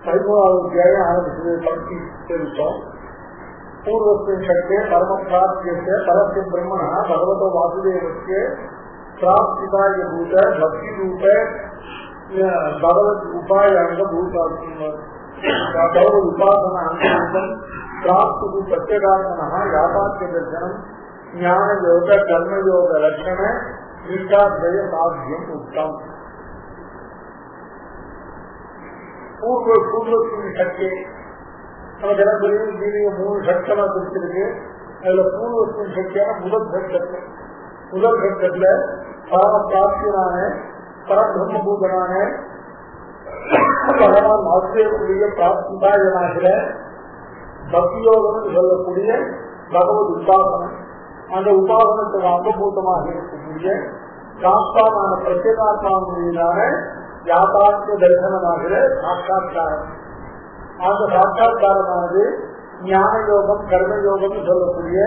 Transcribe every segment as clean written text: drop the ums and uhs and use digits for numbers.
பதிமூணாவது அத்தியாயம் ஆரம்பிச்சது பக்தி தெரிவித்தோம். பூர்வஸ்மின் சக்தியே பரமபிராப்திய பரஸ்ய பிரம்மணா பகவதோ வாசுதேவஸ்ய பிராப்திதாய பூத பக்தி ரூப பகவத் உபாயாங்க பகவத் உபாசன அந்தம் பிராப்து பிரத்யேகாத்மனா யாதார்த்திய தர்சனம் ஞான யோக கர்மயோக லட்சண நிஷ்டாத்வய சாத்தியம் உத்தம். பூர்வஸ்மின் சக்தி நம்ம தினப்படியும் ஜீவிய 3 சட்டமா பிரிச்சிருக்கு. அதுல பூர்வஸ்மின் சக்தியான முதல் கட்டத்துல பரமபிராப்தியனான பரபிரம்மபூதனான பகவான் வாசுதேவனுடைய பிராப்திதாயனாகிற பக்தியோகம் சொல்லக்கூடிய பகவத் உபாசனம், அந்த உபாசனத்துக்கு அங்கபூதமாக இருக்கக்கூடிய சாஸ்தாவான பிரத்யேகாத்மாவினான யாதார்த்திய தரிசனமாகிற சாட்சா்காரம். அந்த சாட்சா்காரமானது ஞான யோகம் கர்மயோகம் சொல்லக்கூடிய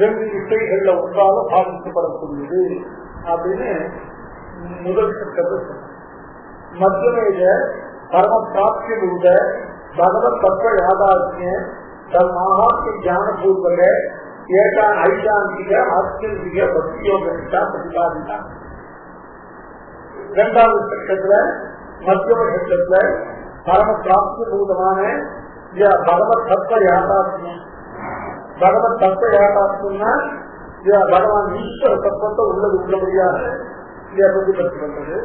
2 இசைகள்ல ஒன்றாக பாதிக்கப்படக்கூடியது அப்படின்னு முதல் கட்டத்தை சொன்ன. மத்தியமேக பரம பிராப்திய பூத பகவத் தத்துவ யாதார்த்திய தன் மகாத்மிய ஞானபூர்வக ஏகா ஐசாந்திக ஆத்யந்திக பக்தியோக பிரதிபாதித்தான். 2வது கட்டத்துல மத்தியம கட்டத்துல பரம பிராப்திய பூதமான பகவத் தத்துவ யாதார்த்தியம். பகவத் தத்துவ யாதார்த்தியம்னா பகவான் ஈஸ்வர தத்துவத்தை உள்ளபடியாக பிரதிபலித்து வந்தது.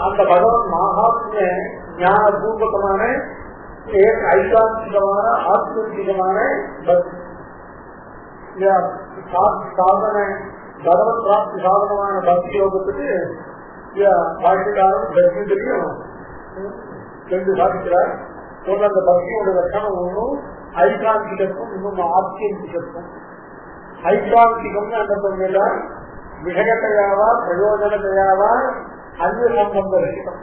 அந்த பகவான் மகாத்மிய ஞானபூர்வகமான ஐசாந்திகமான ஆத்மீகமான பக்தி சாதன பகவத் பிராப்தி சாதனமான பக்தி யோகத்துக்கு பாக்கியக்காரன் தர்மத்திலையும் 2 சாதிக்கிறார். சொன்ன அந்த பக்தியோட லட்சணம் ஒன்றும் ஐகாந்திகத்தும் இன்னொன்று ஆத்யந்திகத்தும். ஐகாந்திகம்னு அந்த சொன்னா விஷயத்தையாவா பிரயோஜனத்தையாவா அந்நிய சம்பந்த ரசிதம்.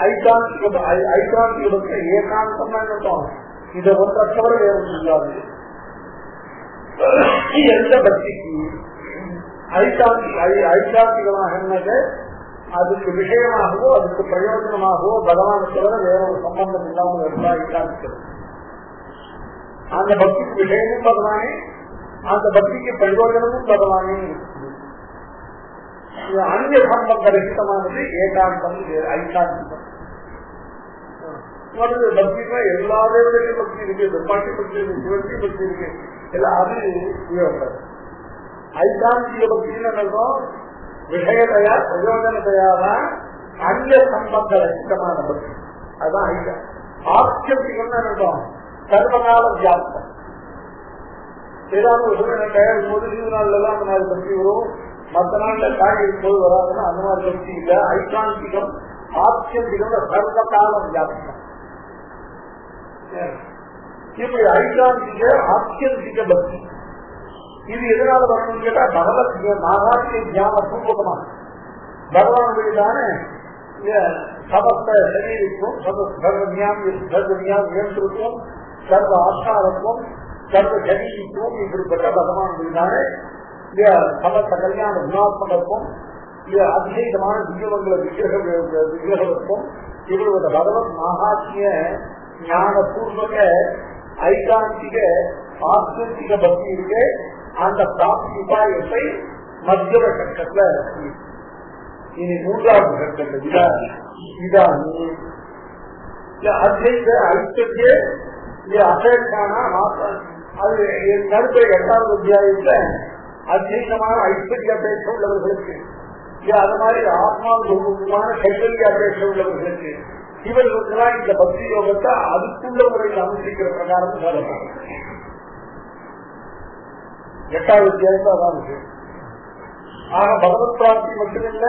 ஐகாந்திகத்தை ஏகாந்தம் என்னட்டும் இதை ஒன்றவரை வேற முடியாது. எந்த பக்திக்கு ஐகாந்திகமாக என்னது அதுக்கு விஷயமாகவோ அதுக்கு பிரயோஜனமாகவோ பகவானுக்கு வேற ஒரு சம்பந்தம் இல்லாமல் இருந்தா ஐகாந்திகம். அந்த பக்திக்கு விஷயமும் பகவானே, அந்த பக்திக்கு பிரயோஜனமும் பகவானே. அந்நிய சம்பந்த ரசிதமானது ஏகாந்தம் ஐகாந்திகம். பக்தினா எல்லா தேவதையும் பக்தி இருக்கு, துப்பாக்கி பக்தி இருக்கு, சிவத்தி பக்தி இருக்கு, எல்லாம் அது உபயோகம். ஐகாந்திக பக்தின்னு சொல்றோம் விஷயத்தையா பிரயோஜனத்தையாதான் அந்நிய சம்பந்த ரசிதமான பக்தி. அதுதான் ஆட்சேபிக்கணும்னு சொல்றோம் சர்வகால வியாப்தம். ஏதாவது ஒரு முதல் நாள்ல எல்லாம் அந்த மாதிரி பக்தி வரும், மற்ற நாள்ல காய்கறி போய் வராதுன்னா அந்த மாதிரி பக்தி இல்ல. ஐகாந்திகம் ஆட்சேபிகம் சர்வகால வியாப்தம். இப்படி ஐகாந்திக ஆட்சேபிக பக்தி இது எதனால வரணும்னு கேட்டா பகவத் மகாத்மிய ஞான பூர்வகமான பகவானுடையதான சமஸ்த சரீரத்துவம் சர்வ சர்வ ஆச்சாரத்துவம் சர்வ சரீரத்துவம் இப்படிப்பட்ட பகவானுடையதான சமஸ்த கல்யாண குணாத்மகத்துவம் அதிசயமான திவ்யமங்கள விக்கிரகத்துவம் இப்படிப்பட்ட பகவத் மகாத்மிய ஞான பூர்வக ஐகாந்திக ஆத்மீக பக்தி இருக்கு. அந்த பிராப்தி உபாயத்தை மத்தியம கட்டத்துல இனி 3வது கட்டத்துல இதானி அத்வைத ஐக்கிய அசேஷான அது நடுத்த 8வது அத்தியாயத்துல அத்வைதமான ஐக்கிய அபேட்சை உள்ளவர்களுக்கு, அது மாதிரி ஆத்மாவுமான கைவல்ய அபேட்சை உள்ளவர்களுக்கு, இவர்களுக்கெல்லாம் இந்த பக்தி யோகத்தை அதுக்குள்ள முறையில் அனுசரிக்கிற பிரகாரம் சொல்லலாம். 8வது அத்தியாயத்தை அதான் விஷயம். ஆக பகவத் பிராப்தி மட்டுமில்ல,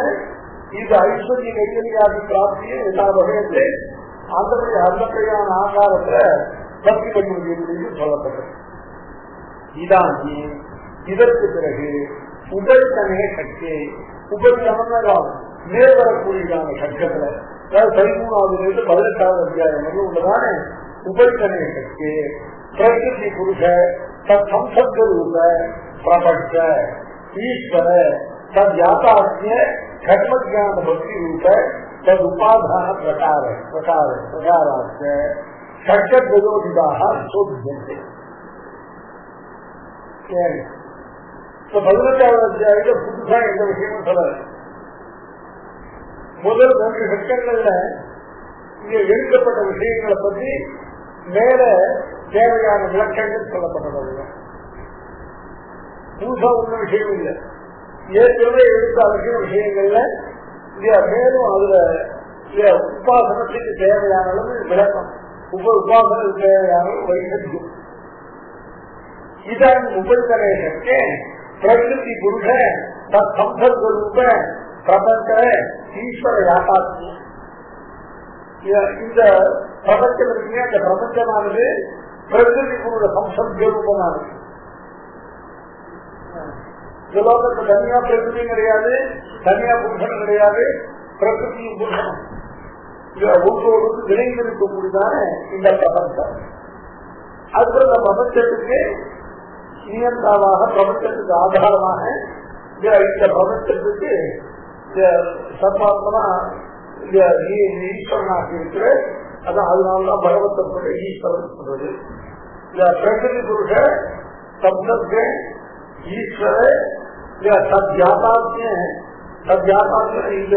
இது ஐஸ்வர்ய கைவல்யாதி பிராப்தியை எல்லா வகையிலே அந்த ஆகாரத்துல பக்தி பண்ண முடியும் சொல்லப்பட்டது. இதாகி இதற்கு பிறகு உபரித்தனே சக்தி உபரித்தனம் மேல் வரக்கூடியதான சட்டத்துல 13வது 18வது அத்தியாயம் உள்ளதான உபரித்தனே சக்தி பிரகிருதி புருஷ தம்சப்த ரூப பிரபஞ்ச ஈஸ்வர தத் யாதார்த்திய கர்ம ஜான பக்தி ரூப तद उपाधान प्रकाराश्च षड् विरोधिताः शोध्यन्ते. तो 11வது அத்தியாயத்துல புதுசா எந்த விஷயமும் சொல்லல. முதல் 2 செக்ஷன்கள்ல இங்க எழுதப்பட்ட விஷயங்களை பற்றி மேல தேவையான விளக்கங்கள் சொல்லப்பட்டது. புதுசா ஒன்றும் விஷயம் இல்லை. ஏற்கனவே எடுத்த அவசிய விஷயங்கள்ல மேலும் அதுல உபாசனத்துக்கு தேவையான அளவு விளக்கம், உபாசனத்துக்கு தேவையான வைத்தியம். இதான் உபரிதனேஷಕ್ಕೆ பிரகிருதி புருஷ சம்பர்கரூப பிரபஞ்ச ஈஸ்வர யாத்தாத்மியம். இந்த பிரபஞ்சம் இருக்குங்க, அந்த பிரபஞ்சமானது பிரகிருதி புருஷ சம்சர்க ரூபமானது. இந்த லோகத்துக்கு தனியா பிரகிருதியும் கிடையாது, தனியா புருஷனும் கிடையாது, பிரகிருதியும் புருஷனும் ஒன்றோடு இணைந்திருக்கக்கூடியதான இந்த பிரபஞ்சம். அதுபோல இந்த பிரபஞ்சத்துக்கு நியந்தாவாக, பிரபஞ்சத்துக்கு ஆதாரமாக இந்த பிரபஞ்சத்துக்கு சர்வாத்மனா ஈஸ்வரனாக இருக்கிற, அதான் அதனாலதான் பகவத்தை ஈஸ்வரன் சொல்றது. இந்த பிரகிருதி புருஷ சப்தர்க ஈஸ்வர சத்யாதாத்மிய இந்த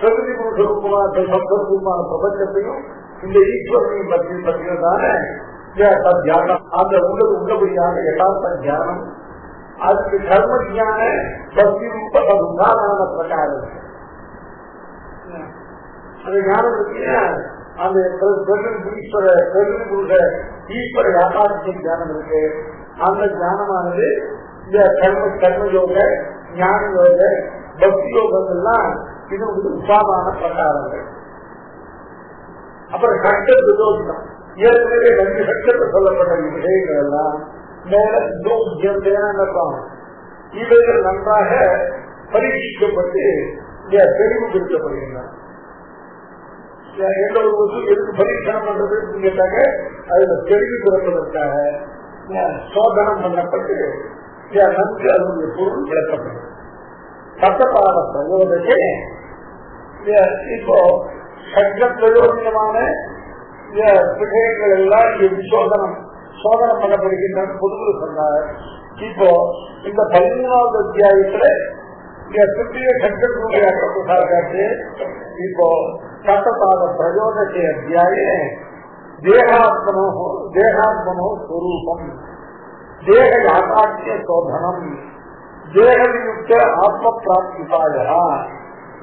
பிரகிருதி புருஷ ரூபமான சப்தரூபமான பிரபஞ்சத்தையும் இந்த ஈஸ்வரனையும் பற்றினதான அந்த உள்ளபடியான யதார்த்த தியானம், அதுக்கு கர்ம ஜான பக்தி ரூப உதாரண பிரகாரம் அந்த ஞானம் இருக்குன்னா அந்த ஈஸ்வர பிரகிருதி புருஷ ஈஸ்வர யாதார்த்திய தியானம் இருக்கு. அந்த தியானமானது இந்த கர்மயோக, ஞான யோக, பக்தி யோகங்கள்லாம் இது உபாதான பிரகாரங்கள். அப்புறம் கட்ட விரோதம், ஏற்கனவே 2 சட்டத்தில் சொல்லப்பட்ட விஷயங்கள் எல்லாம் மேல இன்னும் இவைகள் நன்றாக பரீட்சிக்கப்பட்டு தெளிவுபடுத்தப்படுகின்றன. எந்த ஒரு வசூ எதுக்கு பரீட்சணம் பண்றது கேட்டாங்க, அதுல தெளிவு பிறப்பதற்காக சோதனம் பண்ணப்பட்டு நன்கு அதனுடைய பொருள் விளக்கப்படும். சட்டப்பாத பிரயோகத்தை இப்போ சட்ட பிரயோஜனமான விஷயங்கள் எல்லாம் சோதனம் பண்ணப்படுகின்றன பொதுவில் சொன்னார். இப்போ இந்த 13வது அத்தியாயத்துல சுற்றிய சட்டத்தினுடைய பிரசாரத்தை இப்போ சட்டப்பாத பிரயோகத்தை அத்தியாய தேகாத்மனோ ஸ்வரூபம், தேக யாதாத்மிய சோதனம், தேகவியுக்த ஆத்ம பிராப்திபாய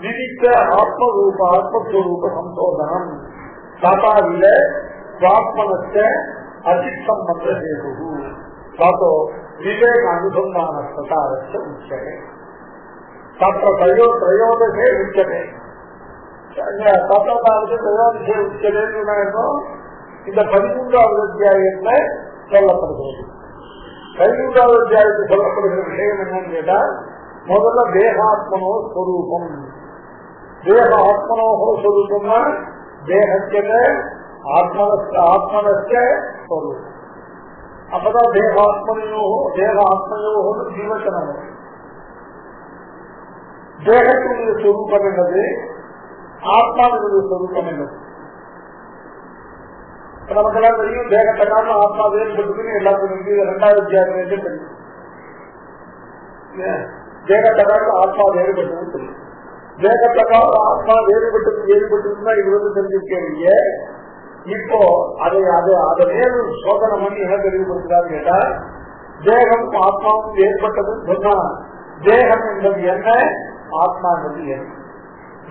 விதித்த ஆத்மஸ்வரூப சம்சோதனம், சாதாவில சுவாத்மனச்ச அதிசம்பந்த ஹேது தாத்தோ விவேக அனுசந்தான பிரகாரச்ச உச்சனை தத்த திரையோதசே உச்சனை. தத்தாவது திரையோதசே உச்சனைன்னு இந்த 13வது அத்தியாயத்துல சொல்லப்படுகிறது. 13வது அத்தியாயத்தில் சொல்லப்படுகிற விஷயம் என்னன்னு கேட்டா, முதல்ல தேகாத்மனோ ஸ்வரூபம். தேக ஆத்மனோகோ ஸ்வரூபம்னா தேகத்தில ஆத்மனஸ்ய ஸ்வரூபம். அப்பதான் தேகாத்மனையோ ஜீவச்சனம். தேகத்தினுடைய ஸ்வரூபம் என்னது, ஆத்மாவினுடைய ஸ்வரூபம் என்னது. நமக்கெல்லாம் தெரியும், தேகத்தை காரணம் ஆத்மா வேறுபட்டுன்னு எல்லாத்துக்கும் 2வது அத்தியாயத்திலே தெரியும். தேகத்தை காரணம் ஆத்மா வேறுபட்டதுன்னு தெரியும். தேகத்தை காரணம் ஆத்மா வேறுபட்டுன்னா இது தெரிஞ்சிருக்கீங்க. இப்போ அதை மேலும் சோதனை பண்ணி என்ன தெளிவுபடுத்துறான்னு கேட்டா, தேகம் ஆத்மாவும் ஏற்பட்டதுன்னு சொன்னா தேகம் என்பது என்ன, ஆத்மா என்பது என்ன,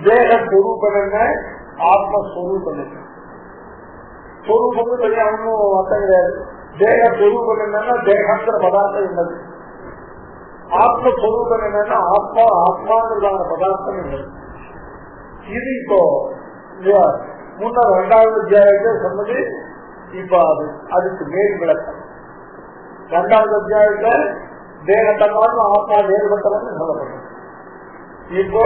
தேக ஸ்வரூபம் என்ன, ஆத்மஸ்வரூபம் என்ன. ஸ்வரூபம் தனியா ஒன்றும் அர்த்தம் கிடையாது. தேக ஸ்வரூபம் என்னன்னா தேகங்கிற பதார்த்தம் என்னது, ஆத்மஸ்வரூபம் என்னன்னா ஆத்மாங்கிறதான பதார்த்தம் என்னது. இது இப்போ முன்னர் 2வது அத்தியாயத்தை சொன்னது. இப்ப அதுக்கு மேல் விளக்கம் 2வது அத்தியாயத்துல தேகத்தை பார்த்து ஆத்மா வேறுபட்டவன்னு சொல்லப்படும். இப்போ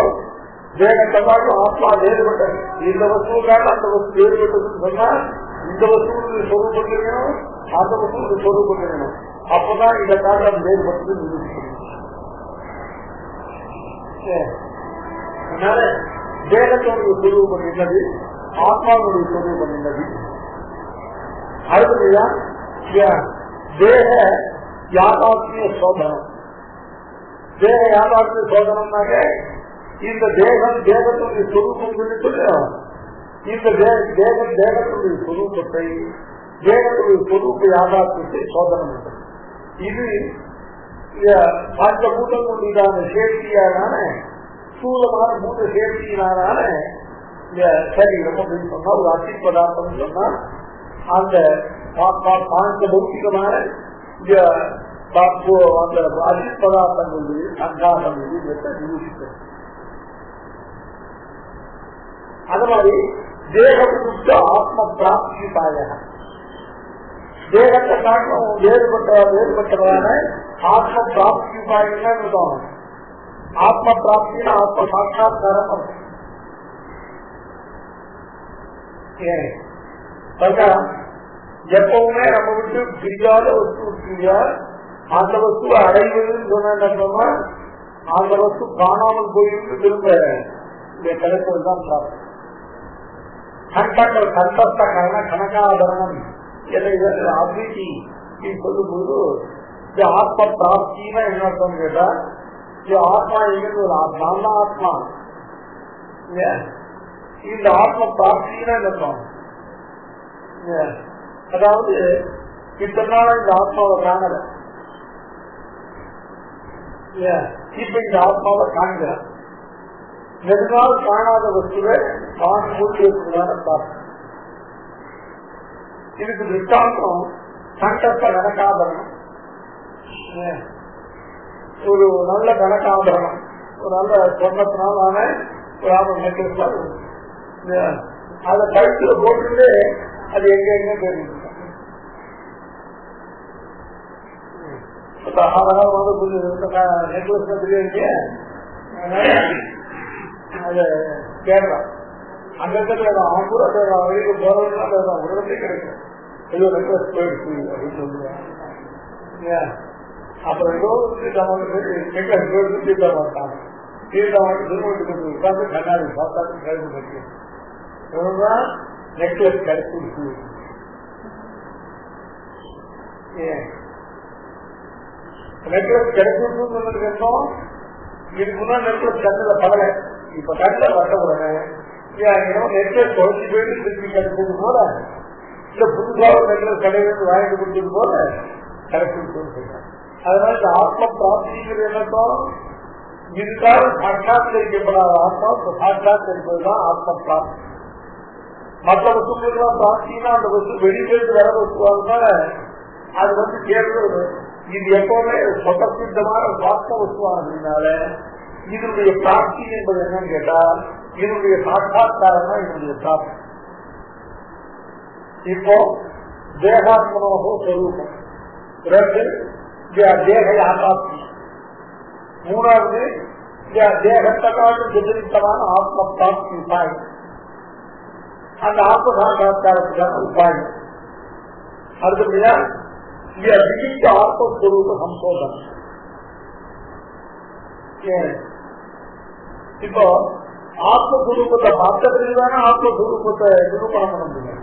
தேகத்தை பார்த்து ஆத்மா வேறுபட்டது, இந்த வசூக்காக அந்த வசூ வேறுபட்டதுன்னு சொன்னா இந்த வசூலுடைய சொரூபம் தெரியணும், அந்த வசூலுடைய சொரூபம் தெரியணும். அப்பதான் இந்த காலம் வேறுபட்டது நிரூபிக்கணும். அதனால தேகத்தோடைய சுரூபம் என்னது, ஆத்மாவுடைய சுரூபம் என்னது. அடுத்ததுதான் தேக யாதாத்மிய சோதனம். தேக யாதாத்மிய சோதனம்னாக்க இந்த தேகம் தேகத்துடைய சுரூபம் சொல்லிட்டு இந்த தேகத்துடைய சுரூபத்தை தேகத்துடைய சுரூப யாதாத்மியத்தை சோதனம் பண்றது. இது பஞ்சபூதங்களுடையதான சேர்த்தியான ஸ்தூலமான பூத சேர்த்தியினால சரீரம் அப்படின்னு சொன்னா ஒரு அசி பதார்த்தம் சொன்னா அந்த பௌத்திகமான அந்த அசி பதார்த்தங்களுடைய சங்காசம் நிரூபிக்கிறது. அது மாதிரி தேகபுத்த ஆத்ம பிராப்திக்காக தேகத்தை காட்டும் வேறுபட்டதான ஆத்ம பிராப்திக்காக இருக்கும். ஆத்ம பிராப்தினா ஆத்ம சாட்சாத்காரம். எப்பவுமே நம்ம விட்டு பிரியாத வஸ்து இருக்கீங்க, அந்த வஸ்துவை அடைவதுன்னு சொன்னா அந்த வஸ்து காணாமல் போயிருந்து திரும்ப கிடைப்பதுதான் பிராப்தி. கண்டங்கள் கண்டத்த கரண கனகாபரணம் அபிதி சொல்லும் போது ஆத்ம பிராப்தினா என்ன அர்த்தம் கேட்டா ஆத்மா எங்கிறது ஒரு நல்ல ஆத்மா. இந்த ஆத்ம பிராப்தினா இருக்கும். அதாவது இத்தனை நாள் இந்த ஆத்மாவை காணல, இப்ப இந்த ஆத்மாவை காண்கிற நெடுநாள் காணாத வஸ்துவை காண்போதுதான பிராப்தி. இதுக்கு விட்டாலும் சங்கத்த கணக்காபரணம், ஒரு நல்ல கணக்காபரணம், ஒரு நல்ல சொன்னத்தினாலான ஒரு ஆபரண நெக்லஸ் அதை கழுத்துல போட்டு அது எங்க எங்க தெரியும். நெக்லஸ் தெரியுங்க அது கேரளா அந்த இடத்துல அவன் கூட வெளியில போறதுனால உடனே கிடைக்கும். ஏதோ நெக்லஸ் போயிடுச்சு அப்படின்னு சொல்லுவாங்க. அப்புறம் ஏதோ நெக்லஸ் போயிட்டு தீர்த்தா மாட்டாங்க. தீர்த்தா வந்து திருமணத்துக்கு உட்காந்து கண்ணாடி பார்த்தாலும் கேள்வி கிடைக்கும். இவங்கதான் நெக்லஸ் கிடைச்சிருச்சு. நெக்லஸ் கிடைச்சிருச்சுன்னு சொன்னதுக்கு அர்த்தம் இதுக்கு முன்னாடி நெக்லஸ் கண்ணுல படல, இப்ப கண்ணுல பட்ட உடனே நெக்லஸ் குறைச்சி போயிட்டு திருப்பி கிடைச்சது போல இல்ல புதுசாக நெக்லஸ் கடையிலிருந்து வாங்கிட்டு கொடுத்தது போல கிடைச்சிருக்குன்னு சொல்றாங்க. அதனால இந்த ஆத்ம பிராப்திங்கிறது என்னத்தோம் இதுக்காக சாட்சாத்கரிக்கப்படாத ஆத்மா சாட்சாத்கரிப்பதுதான் ஆத்ம பிராப்தி. மற்ற வசூலாம் பிராப்தினா அந்த வசூ வெளியிலிருந்து வர வசுவாங்க அது வந்து கேட்கறது. இது எப்பவுமே சொதப்பித்தமான ஆத்ம வசுவானதுனால இதனுடைய பிராப்தி என்பது என்னன்னு கேட்டா இதனுடைய சாட்சாத்காரம் தான் இதனுடைய பிராப்தி. இப்போ தேகாத்மனோகோ சொரூபம், ரெண்டு தேக யாதாப்தி, மூணாவது தேகத்தை காட்டும் விபரீதமான ஆத்ம பிராப்தி உபாயம். அந்த ஆத்ம சாட்சாத்காரத்துக்கான உபாயம். அடுத்தபடியா விகித ஆத்மஸ்வரூப சம்சோதனம். இப்போ ஆத்மஸ்வரூபத்தை பார்த்த பிறகுதானே ஆத்மஸ்வரூபத்தை நிரூபணம் பண்ண முடியும்.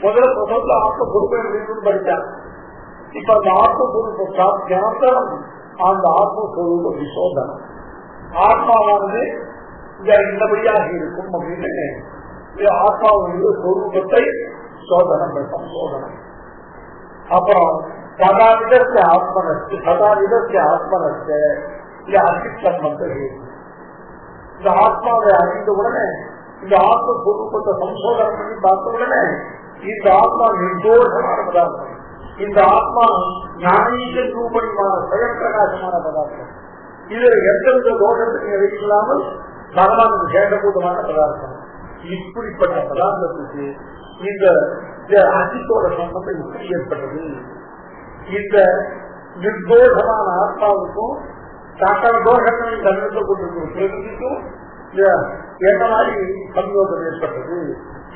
முதல்ல ஆத்மஸ்வரூபம் எப்படின்னு படிச்சாங்க. இப்ப அந்த ஆத்மஸ்வரூப பிராப்தியாந்தரம் அந்த ஆத்மஸ்வரூப விசோதனம். ஆத்மாவானது இந்தபடியாக இருக்கும் அப்படின்னு ஆத்மாவுடைய ஸ்வரூபத்தை சோதனம் சம்சோதனம். அப்புறம் சதாவிதற்கு ஆத்மனஸ்து சதாவிதற்கு ஆத்மனஸ்து அசித்தம்பந்த இந்த ஆத்மாவை அறிந்த உடனே இந்த ஆத்மஸ்வரூபத்தை சம்சோதனம் பண்ணி பார்த்த உடனே இந்த ஆத்மா நிர்தோஷமான பதார்த்தம், இந்த ஆத்மா ஞானீக ரூபணிமான ஸ்வயம் பிரகாசமான பதார்த்தம். இது எந்தெந்த தோஷத்துக்கு இல்லாமல் பகவானுக்கு சேஷபூதமான பதார்த்தம். இப்படிப்பட்ட பதார்த்தத்துக்கு இந்த அசித்தோட சம்பந்தம் இப்படி ஏற்பட்டது. இந்த நிர்தோஷமான ஆத்மாவுக்கும் சகல தோஷங்களையும் கண்ணிட்டு கொண்டிருக்கும் பிரகிருதிக்கும் என்ன மாதிரி சம்யோகம் ஏற்பட்டது.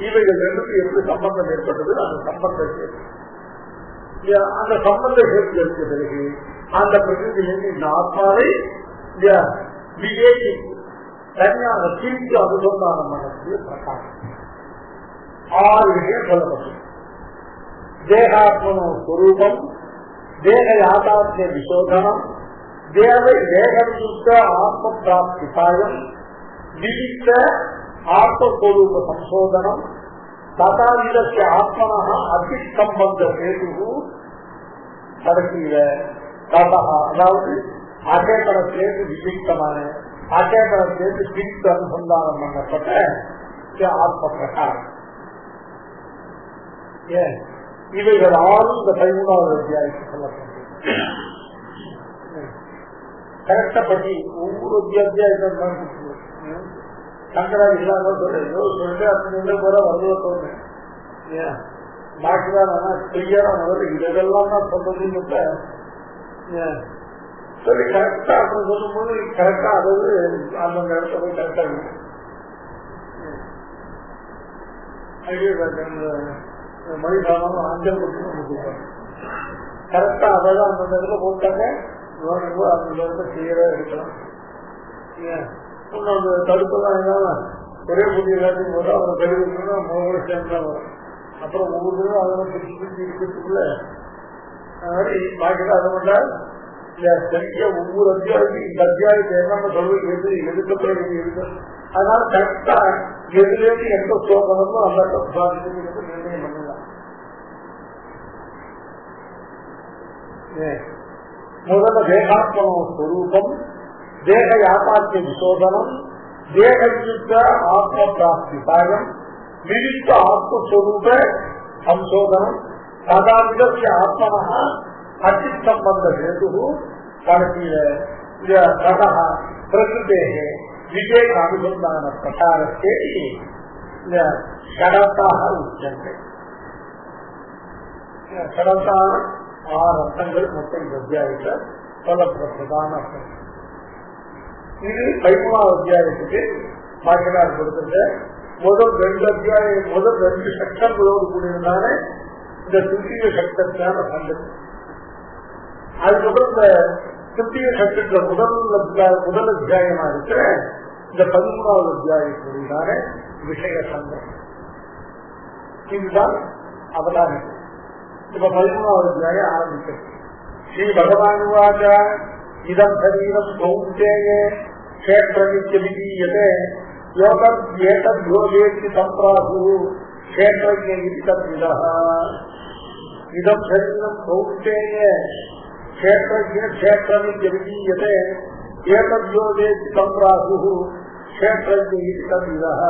இவைகள் ரெண்டுக்கு எப்படி சம்பந்தம் ஏற்பட்டது, அந்த சம்பந்தம் சேர்த்து எடுத்த பிறகு அந்த பிரகிருதியிலிருந்து இந்த ஆத்மாவை விவேகி தனியாக பிரித்து அனுசந்தானம் பண்ணக்கூடிய பிரகாரம். 6 விஷயம் சொல்லப்பட்டது. தேகாத்மனோ ஸ்வரூபம், தேக யாதாத்மிய விசோதனம், தேகயுக்த ஆத்ம பிராப்திபாயம், விவிக்த ஆத்மஸ்வரூப சம்சோதனம், ததாவிதஸ்ய ஆத்மனः அபிசம்பந்த ஹேது கடைசியில ததா, அதாவது அச்சேதனத்திலிருந்து விவிக்தமான அச்சேதனத்திலிருந்து பிரித்து அனுசந்தானம் பண்ணப்பட்ட ஆத்ம பிரகாரம். இவைகள் 6 இந்த 13வது அத்தியாயத்தில் சொல்லப்பட்டது. கரெக்டப்படி ஒவ்வொரு அத்தியாயத்தையும் சங்கராஜ் இல்லாத சொல்லிட்டு அப்படி போற வருவத்தோடு பாக்கிதான் கிளியரா முதல்ல இதெல்லாம் தான் சொல்றதுன்னு சொல்லி கரெக்டா அப்படி சொல்லும் போது கரெக்டா அதாவது அந்த இடத்துல போய் கரெக்டா மொழிகாலம் அஞ்சல் கொடுத்து கரெக்டா அதான் அந்த இடத்துல போட்டாங்க. அந்த இடத்துல கிளியரா இருக்கலாம். அந்த தடுப்பெல்லாம் ஒரே புதிய எல்லாத்தையும் போது அவங்க கழிவுனா 3 சேர்ந்து வரும். அப்புறம் ஒவ்வொருத்தரும் அதெல்லாம் பிரிச்சு பிரிச்சு இருக்கிறதுக்குள்ள பாக்கிதான் அதை பண்ணால் சரியா ஒவ்வொரு அத்தியாயத்தையும் இந்த அத்தியாயத்தை என்னென்ன சொல்வது எது எதுக்கப்புறம் இருக்கு. அதனால கரெக்டா எதுலேருந்து எந்த ஸ்லோகமோ அந்த சாதிக்கிறது நிர்ணயம் பண்ணலாம். முதல்ல தேகாத்மனோ ஸ்வரூபம், தேக யாதாத்மிய விசோதனம், தேகயுக்த ஆத்ம பிராப்திபாயம், விவிக்த ஆத்மஸ்வரூப சம்சோதனம், ததாவிதஸ்ய ஆத்மனः அச்சிசம்பந்த ஹேது கடைசியில ததா பிரகிருதேः விவேக அனுசந்தான பிரகாரத்தை ஷடத்தாக உச்சந்தை. ஷடத்தான 6 அர்த்தங்கள் மொத்தம் இந்த அத்தியாயத்தை சொல்லப்பட்டதான அர்த்தம். இது 13வது அத்தியாயத்துக்கு பாக்கியனார் கொடுத்திருந்த முதல் 2 அத்தியாயம், முதல் 2 சட்டங்களோடு கூடியதான இந்த திருத்திய சட்டத்தான சங்கம். அதுக்கப்புறம் இந்த திருத்திய சட்டத்துல முதல் அத்தியாயமா இருக்கிற இந்த 13வது அத்தியாயத்துடையதான விஷய சங்கம். இதுதான் அவதாரம். இப்ப 13வது அத்தியாயம் ஆரம்பிக்கிறது. ஸ்ரீ பகவான் வாச்ச இதம் சரீரம் கௌந்தேய க்ஷேத்ரமித்ய விதீயதே யோகேதி சம்பிராசு க்ஷேத்ரஜ்ஞ இதி தத்விதः. இதம் சரீரம் கௌந்தேய க்ஷேத்ரஜ்ஞ க்ஷேத்ரமித்ய விதீயதே ஏதத்யோகேதி சம்பிராசு க்ஷேத்ரஜ்ஞ இதி தத்விதः.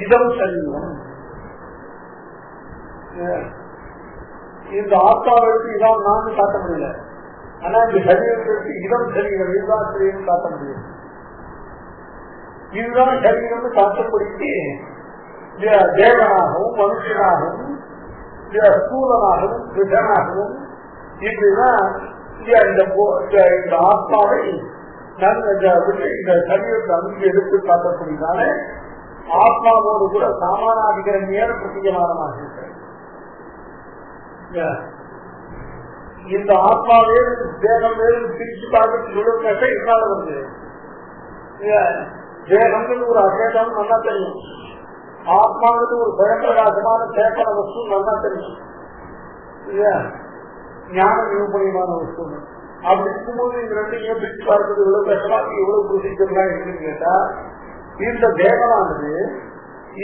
இதம் சரீரம், இந்த ஆத்மாவிற்கு இதான் நான் காட்ட முடியல. ஆனா இந்த சரீரத்திற்கு இதம் சரீரம், இதுதான் சரீரம் காட்ட முடியும். இதுதான் சரீரம் காட்டப்படுத்தி தேவனாகவும் மனுஷனாகவும் ஸ்தூலனாகவும் கிருஷ்ணனாகவும் இப்படிதான் இந்த ஆத்மாவை இந்த சரீரத்தை அனுப்பி எடுத்து காட்டக்கூடியதான ஆத்மாவோடு கூட சாமானாதிகரணியான பிரத்தியமானமாக இருக்கிறது. இந்த ஆத்மாவே தேகம் வேறு பிரிச்சு பார்க்க இல்லாத வந்து தேகம்னு ஒரு அசேதம் நல்லா தெரியும், ஆத்மாவுக்கு ஒரு பயப்பிரகாசமான சேப்பன வஸ்து நல்லா தெரியும், ஞான நிரூபணியமான வஸ்து. அப்படி இருக்கும்போது இந்த ரெண்டையும் பிரிச்சு பார்க்கிறது இவ்வளவு கஷ்டமாக இவ்வளவு புரிசிக்கிறதா இருக்குன்னு கேட்டா, இந்த தேவனானது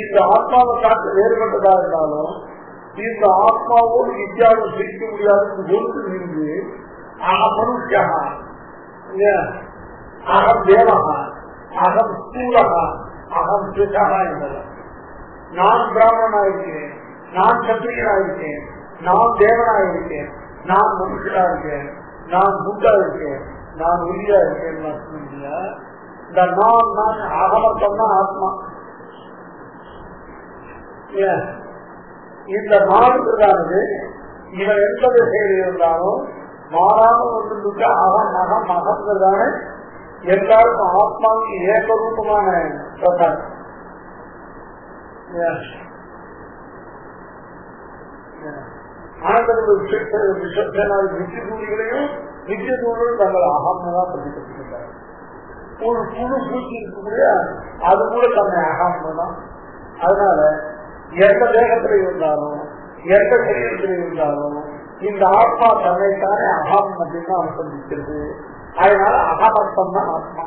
இந்த ஆத்மாவை காட்டு வேறுபட்டதா இருந்தாலும் இந்த ஆத்மாவோடு வித்தியாசம் பிரிக்க முடியாது ஒன்று நின்று அகம் மனுஷா, அகம் தேவகா, அகம் ஸ்தூலகா, அகம் கிருஷ்ணா என்பது. நான் பிராமணனாயிருக்கேன், நான் சத்திரியனாயிருக்கேன், நான் தேவனாயிருக்கேன், நான் மனுஷனா இருக்கேன், நான் புத்தா இருக்கேன், நான் உரியா இருக்கேன். இந்த நான் அகமர்த்தம் தான் ஆத்மா. இந்த நாடுதானது இவன் எந்த திசையில் இருந்தாலும் மாறாமல் வந்துட்டு அகம் அகம் அகம்ங்கிறதான எல்லாருக்கும் ஆத்மாவுக்கு ஏகரூபமான சொல்றாங்க. ஆனந்த விஸ்வசேனாதி நித்திய தூணிகளையும் நித்திய தூணிகளும் தங்கள் அகம்தான் பிரதிபலிக்கின்றார். ஒரு புழு பூச்சி இருக்கக்கூடிய அது கூட தன்னை அகம் பண்ணும். அதனால எந்த தேகத்தில் இருந்தாலும் எந்த சரீரத்தில் இருந்தாலும் இந்த ஆத்மா தன்னைத்தானே அகம் அப்படின்னு அனுசந்திக்கிறது. அதனால அகமர்த்தம் தான் ஆத்மா.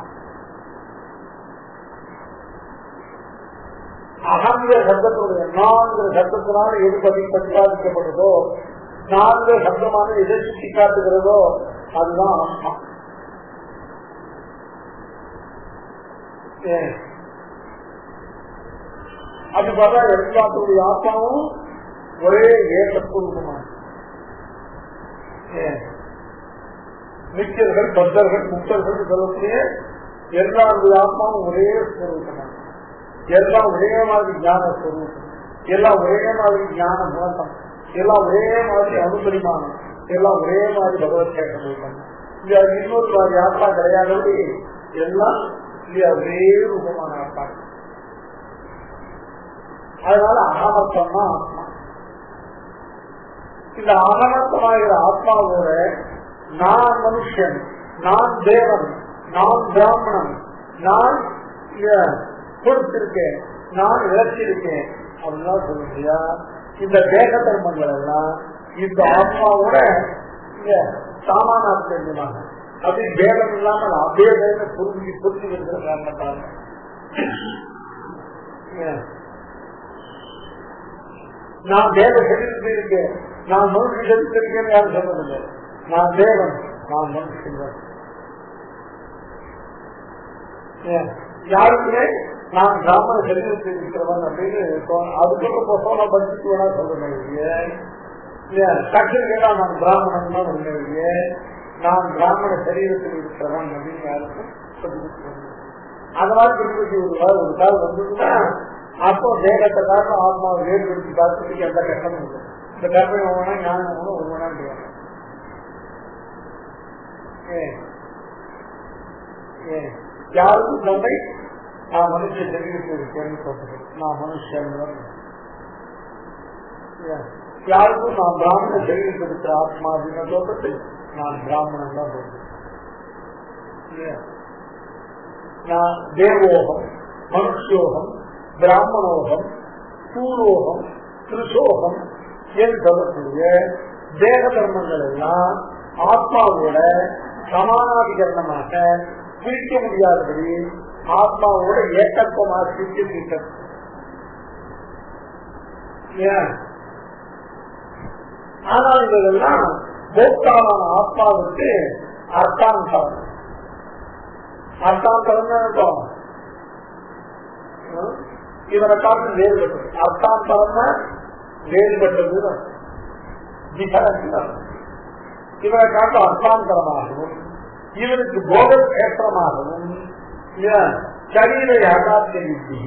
அகங்கிற சப்தத்துடைய நான்கிற சப்தத்தினால எது பிரதிபாதிக்கப்படுதோ, நான்கிற சப்தமான எதை சுட்டி காட்டுகிறதோ அதுதான் ஆத்மா. அப்படி பார்த்தா எல்லாத்துடைய ஆத்மாவும் ஒரே ஏகத்துவமான நிச்சயர்கள், பக்தர்கள், முக்தர்கள் சொல்லக்கூடிய எல்லாருடைய ஆத்மாவும் ஒரே ஸ்வரூபமான, எல்லாம் ஒரே மாதிரி ஞான ஸ்வரூபம், எல்லாம் ஒரே மாதிரி ஞான மோசம், எல்லாம் ஒரே மாதிரி அனுபரிமானம், எல்லாம் ஒரே மாதிரி பகவத் கேட்க. இன்னொரு மாதிரி ஆத்மா கிடையாது. எல்லாம் ஒரே ரூபமான ஆத்மா. அதனால அகமர்த்தம் தான் ஆத்மா. இந்த அகமர்த்தமாகிற ஆத்மாவோட நான் மனுஷன், நான் தேவன், நான் பிராமணன், நான் கொடுத்திருக்கேன், நான் இழச்சிருக்கேன் அப்படின்னா சொல்லுறியா? இந்த தேக தர்மங்கள் எல்லாம் இந்த ஆத்மாவோட சாமானாக தெரிஞ்சுனாங்க. அப்படி பேதம் இல்லாமல் அபேதத்தை புரிஞ்சுக்கிற காரணத்தாங்க. நான் தேவ சரீரத்தில் இருக்கேன், நான் மனுஷ சரீரத்தில் இருக்கேன்னு யாரும் சொல்றதில்லை. நான் தேவன், நான் மனுஷன். யாருக்குமே நான் பிராமண சரீரத்தில் இருக்கிறவன் அப்படின்னு அதுக்கு போன பட்ஜெட் வேணா சொல்றேன். சக்தி கேட்டா நான் பிராமணன் தான் உண்மையிலேயே, நான் பிராமண சரீரத்தில் இருக்கிறவன் அப்படின்னு யாருக்கும் சொல்லி அந்த மாதிரி ஒரு கால் வந்ததுன்னா அப்போ தேகத்தை காரணம் ஆத்மாவை வேறுபடுத்தி பார்த்துட்டு எந்த கஷ்டமும் இல்லை. இந்த கர்மம் வேணா ஞானம் வேணும் ஒரு வேணான்னு யாருக்கும் தந்தை நான் மனுஷ சரீரத்தில் இருக்கேன்னு சொல்றேன். நான் மனுஷன் யாருக்கும் நான் பிராமண சரீரத்தில் இருக்கிற ஆத்மா அப்படின்னு சொல்றது நான் பிராமணன் தான் சொல்றேன். நான் தேவோகம், மனுஷோகம், பிராமணோகம், பூரோகம், திருஷோகம் என்று சொல்லக்கூடிய தேக தர்மங்கள் எல்லாம் ஆத்மாவோட சமானாதிகரணமாக பிரிக்க முடியாதபடி ஆத்மாவோட ஏக்கத்துவமாக பிரிக்க. ஆனால் இதெல்லாம் போக்தாவான ஆத்மாவுக்கு அர்த்தாந்தரம். அர்த்தாந்தரம் இருக்கும். இவரை காட்டு வேறுபட்டது. அர்த்தாந்தரம்னா வேறுபட்டது. இவரை காட்டு அர்த்தாந்தரமாகவும் இவனுக்கு போக கேத்திரமாகவும் சரீர யாதாத்திய வித்தி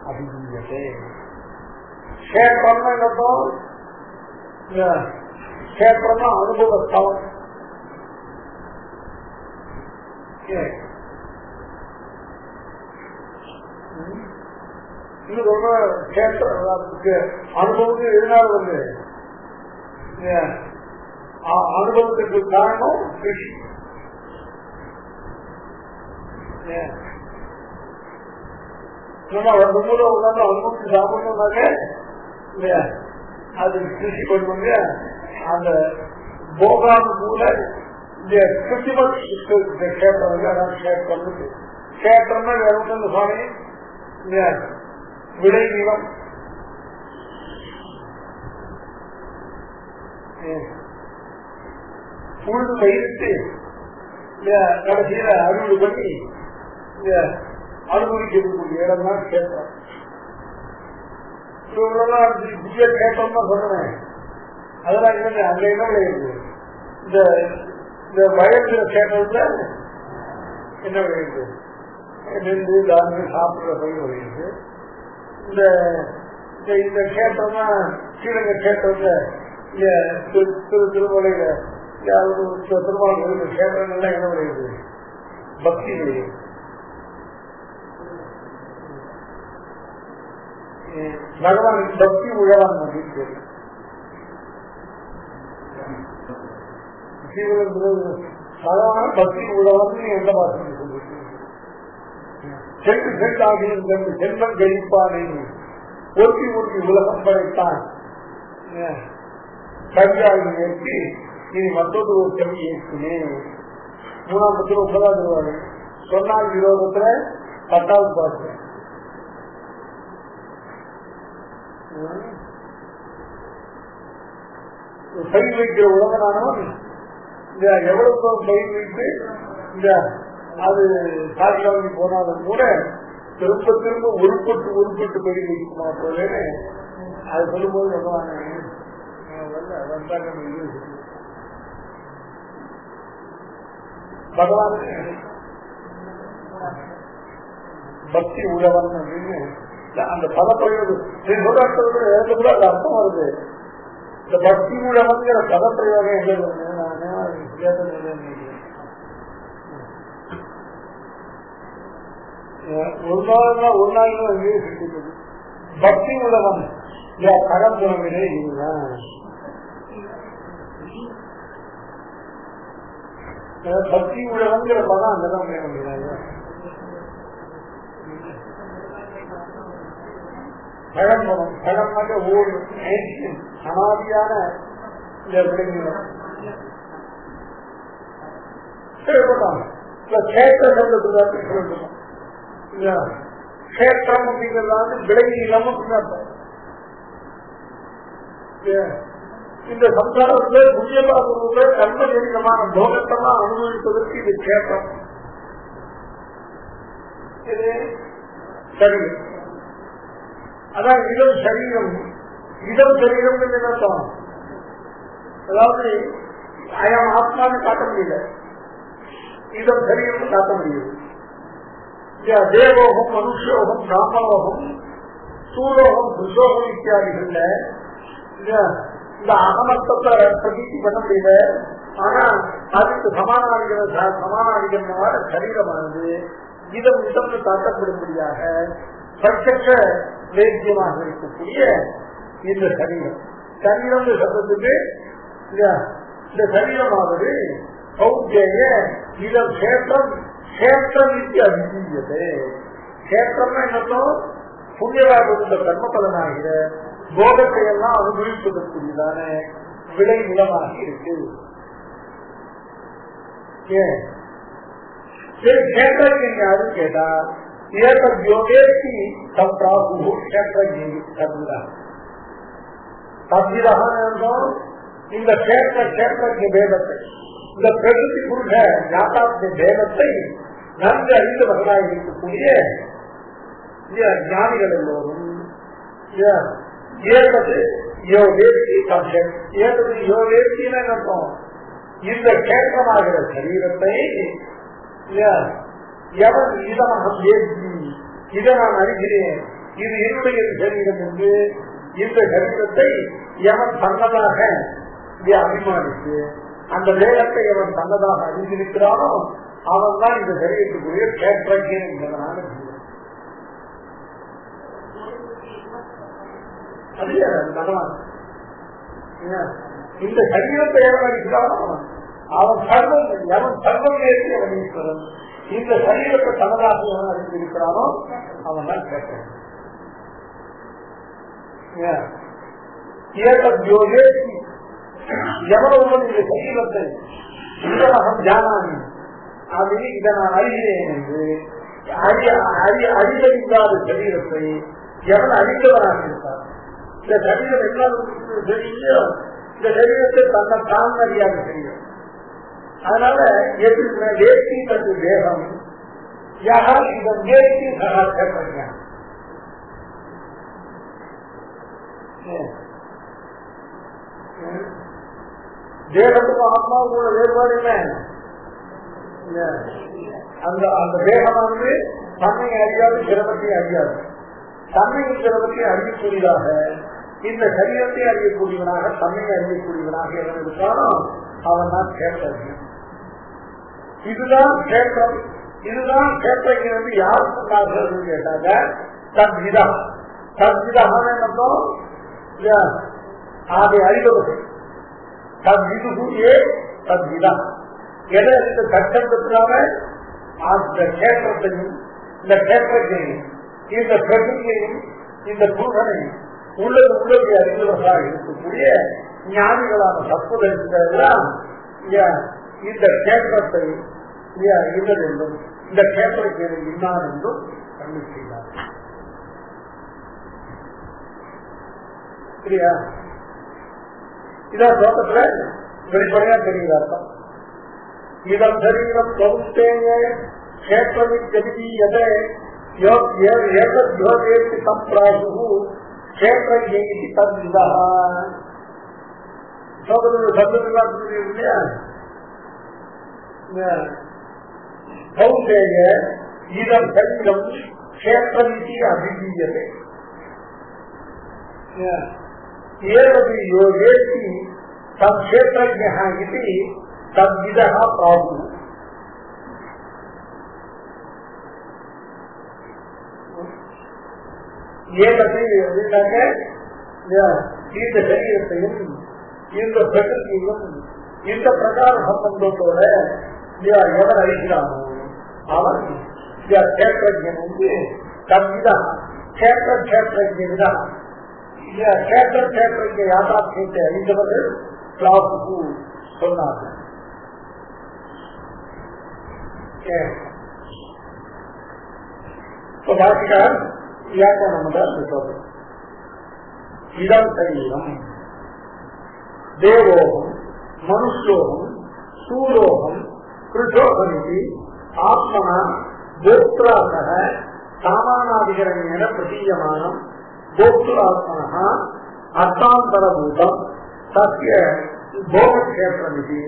அபிஜீயதே. கேத்திரம்னா என்னப்போம்? கேத்திரம்னா அனுபவஸ்தலம். இது ரொம்ப கேத்திரத்துக்கு அனுபவத்துக்கு எதனால வந்து அனுபவத்துக்கு காரணம் கிருஷி. நம்ம மூல உட்காந்து அனுபவத்துக்கு சாப்பிடணும்னாக்க அது கிருஷி பண்ணுவாங்க. அந்த போகானுகூல கிருஷிமல் கேத்திரம் கேத்திரம்னா வேற ஒன்று சுவாமி விடை நிலம். புல் பயிரிட்டு கடைசியில அறுவடை பண்ணி அனுபவிக்கக்கூடிய இடம் தான் கேட்கிறோம். புதிய கேட்டம் தான் சொன்னேன். அதெல்லாம் இல்லை. அங்க என்ன விளையுது? இந்த வயல்ல கேட்டதுல என்ன விளையுது? நெல் தானிய சாப்பிடுற பயிர் விளையுது. இந்த கேட்டம்னா கீழங்க கேட்டதுல திருமலையில திருமணம் கேட்டதுலாம் என்ன விளையுது? பக்தி விளையுது. பகவானுக்கு பக்தி உழவான் அப்படின்னு தெரியும். பகவான பக்தி உழவன் எந்த வாசனை சொல்லிருக்கு? சென்று சென்றாகியும் கண்டு செல்வம் கழிப்பானே ஒட்டி ஒட்டி உலகம் படைத்தான் கவியாகி ஏற்றி நீ மற்றொரு ஒரு கவி ஏற்றினேன். 3ஆம் பத்திரம் 9வது வருவாரு சொன்னால் விரோதத்துல 10வது பாட்டு பயிர் வைக்கிற உலகனானவன் இந்த எவ்வளவு பயிர் வைத்து இந்த அது சாட்சியாகி போனாலும் கூட திரும்ப திரும்ப உருப்பட்டு பயிர் வைக்குமா போலேன்னு அது சொல்லும்போது சொல்லுவாங்க. பகவான் பக்தி உழவன் அப்படின்னு அந்த பதப்பிரயோகம் கூட அது அர்த்தம் வருது. இந்த பக்தி உழவன்கிற பதப்பிரயோகம் ஒரு நாள் பக்தி உழவன் கடன் துறவிலே இதுதான் பக்தி உழவன்கிற பதம் அங்கதான் வேணும். பழம்பரம் பழமாக ஓடு அனாதியான கஷேத்திரம் அப்படிங்கிறது விலகி இல்லாம இந்த சம்சாரத்துல புண்ணியபாபுல கர்மஜனிதமான போகத்தெல்லாம் அனுபவிப்பதற்கு இது கேட்டம். இது சரி, அதான் இடம் சரீரம். இடம் சரீரம் நினைத்தோம், அதாவது அயம் ஆத்மான்னு காட்ட முடியல, இடம் சரீரம் காட்ட முடியுது. தேவோகம் மனுஷோகம் பிராமணோகம் சூலோகம் புருஷோகம் இத்தியாதிகள்ல இந்த அகமத்தத்தை பிரதிக்கு பண்ண முடியல. ஆனா அதுக்கு சமானாதிகமான சரீரமானது இதம் இதம்னு காட்டப்படும்படியாக பிரத்யட்ச வேத்தியமாக இருக்கக்கூடிய இந்த சரீரம். சரீரம் சப்தத்துக்கு இந்த சரீரமாவது சௌஜ்ய இதம் கஷேத்திரம் கஷேத்திரம் அதிகீயது. கஷேத்திரம்னா என்னத்தோம் புண்ணியவாக கர்ம பலனாகிற போகத்தை எல்லாம் அனுபவிப்பதற்குரியதான விளை நிலமாக இருக்கு. கஷேத்திரம் யாரும் கேட்டா யோகேசி சப்ராகு இந்த கஷேத்திர பேதத்தை இந்த பிரகிருதி புருஷ ஞாதாத்திய பேதத்தை நன்கு அறிந்தவர்களாக இருக்கக்கூடிய ஞானிகள் எல்லோரும் இந்த கேட்கமாகிற சரீரத்தை எவன் இதமாக ஏற்றி இதை நான் அறிகிறேன், இது என்னுடைய சரீரம் என்று இந்த சரீரத்தை எவன் தன்னதாக அபிமானித்து அந்த வேகத்தை எவன் தன்னதாக அறிந்திருக்கிறானோ அவன் தான் இந்த சரீரத்துக்குரிய கேட்கிறேன் என்பதனால பகவான் இந்த சரீரத்தை எவன் அளிக்கிறானோ அவன் சர்வம் நேர்த்தி அவன் ஈஸ்வரன். இந்த சரீரத்தை தனதாக எவன் அறிந்திருக்கிறானோ அவன் தான் கேட்கிறான். எவ்வளவு இந்த சரீரத்தை இதனகம் ஜானானி அது இதை நான் அறிகிறேன் என்று அறிவில்லாத சரீரத்தை எவன் அறிந்தவராக இருக்கார். இந்த சரீரம் எல்லாரும் தெரியும், இந்த சரீரத்தை தன்னை தான் அறியாத சரீரம். அதனால வேட்சி தந்து தேகம் யார் இதன் வேட்சி சகாச்ச தேகத்துக்கும் ஆத்மாவுக்குள்ள வேறுபாடு என்ன? அந்த தேகமானது தன்னை அறியாது, சிரமத்தை அறியாது. தன்மையின் சிரமத்தை அறியக்கூடியதாக இந்த சரீரத்தை அறியக்கூடியவனாக தன்னை அறியக்கூடியவனாக எவன் இருக்கானோ அவன் தான் கேட்கறது. இதுதான் கேட்கம். இதுதான் கேட்கிறது. யார் சொன்னார்கள் கேட்டாங்க தத்விதா. தத்விதான என்னப்போம் அதை அறிவர்கள் தத்விதுயே தத்விதா. எதை இந்த சட்டத்தினால அந்த கேட்டத்தையும் இந்த கேட்டையும் இந்த பிரகிருதியையும் இந்த புருஷனையும் உள்ளது அறிந்தவர்களாக இருக்கக்கூடிய ஞானிகளான சத்வதெல்லாம் இந்த கேத்திரத்தை இன்னது என்றும் இந்த கேத்திரக்கு இன்னான் என்றும் கண்டு செய்தார். சரியா? இதான் தோட்டத்துல வெளிப்படையா தெரியுது அர்த்தம். இதம் சரீரம் கவுந்தேய கேத்திரமித்தீயதே யோகேதி சம்பிராசு கேத்திரஜி தந்தா சப்தத்துலாம் இல்லையா? கவுந்தேய இதம் சரீரம் கேத்திரமிதி அபிதீயதே ஏவதி யோகேதி தம் கேத்திரஜ்ஞः இதி தத்விதः பிராகு. ஏவதி அப்படின்னாக்க இந்த சரீரத்தையும் இந்த பிரகிருதியையும் இந்த பிரகார சம்பந்தத்தோட எவர் அழிக்கிறானோ அவன் கேத்திரஜன் வந்து தத்விதா கேத்திரஜா கேத்திர யாதார்த்தத்தை அறிந்தவர்கள் பிராகு சொன்னார்கள். வியாக்கியானம் இதம் சரீரம் தேவோகம் மனுஷோகம் சூரோகம் கிருஷோகமிதி ஆத்மனா போக்திராசக சாமானாதிகரண்யேன பிரதீயமானம் போக்திராத்மனः அர்த்தாந்தரபூதம் தஸ்ய போகக்ஷேத்திரமிதி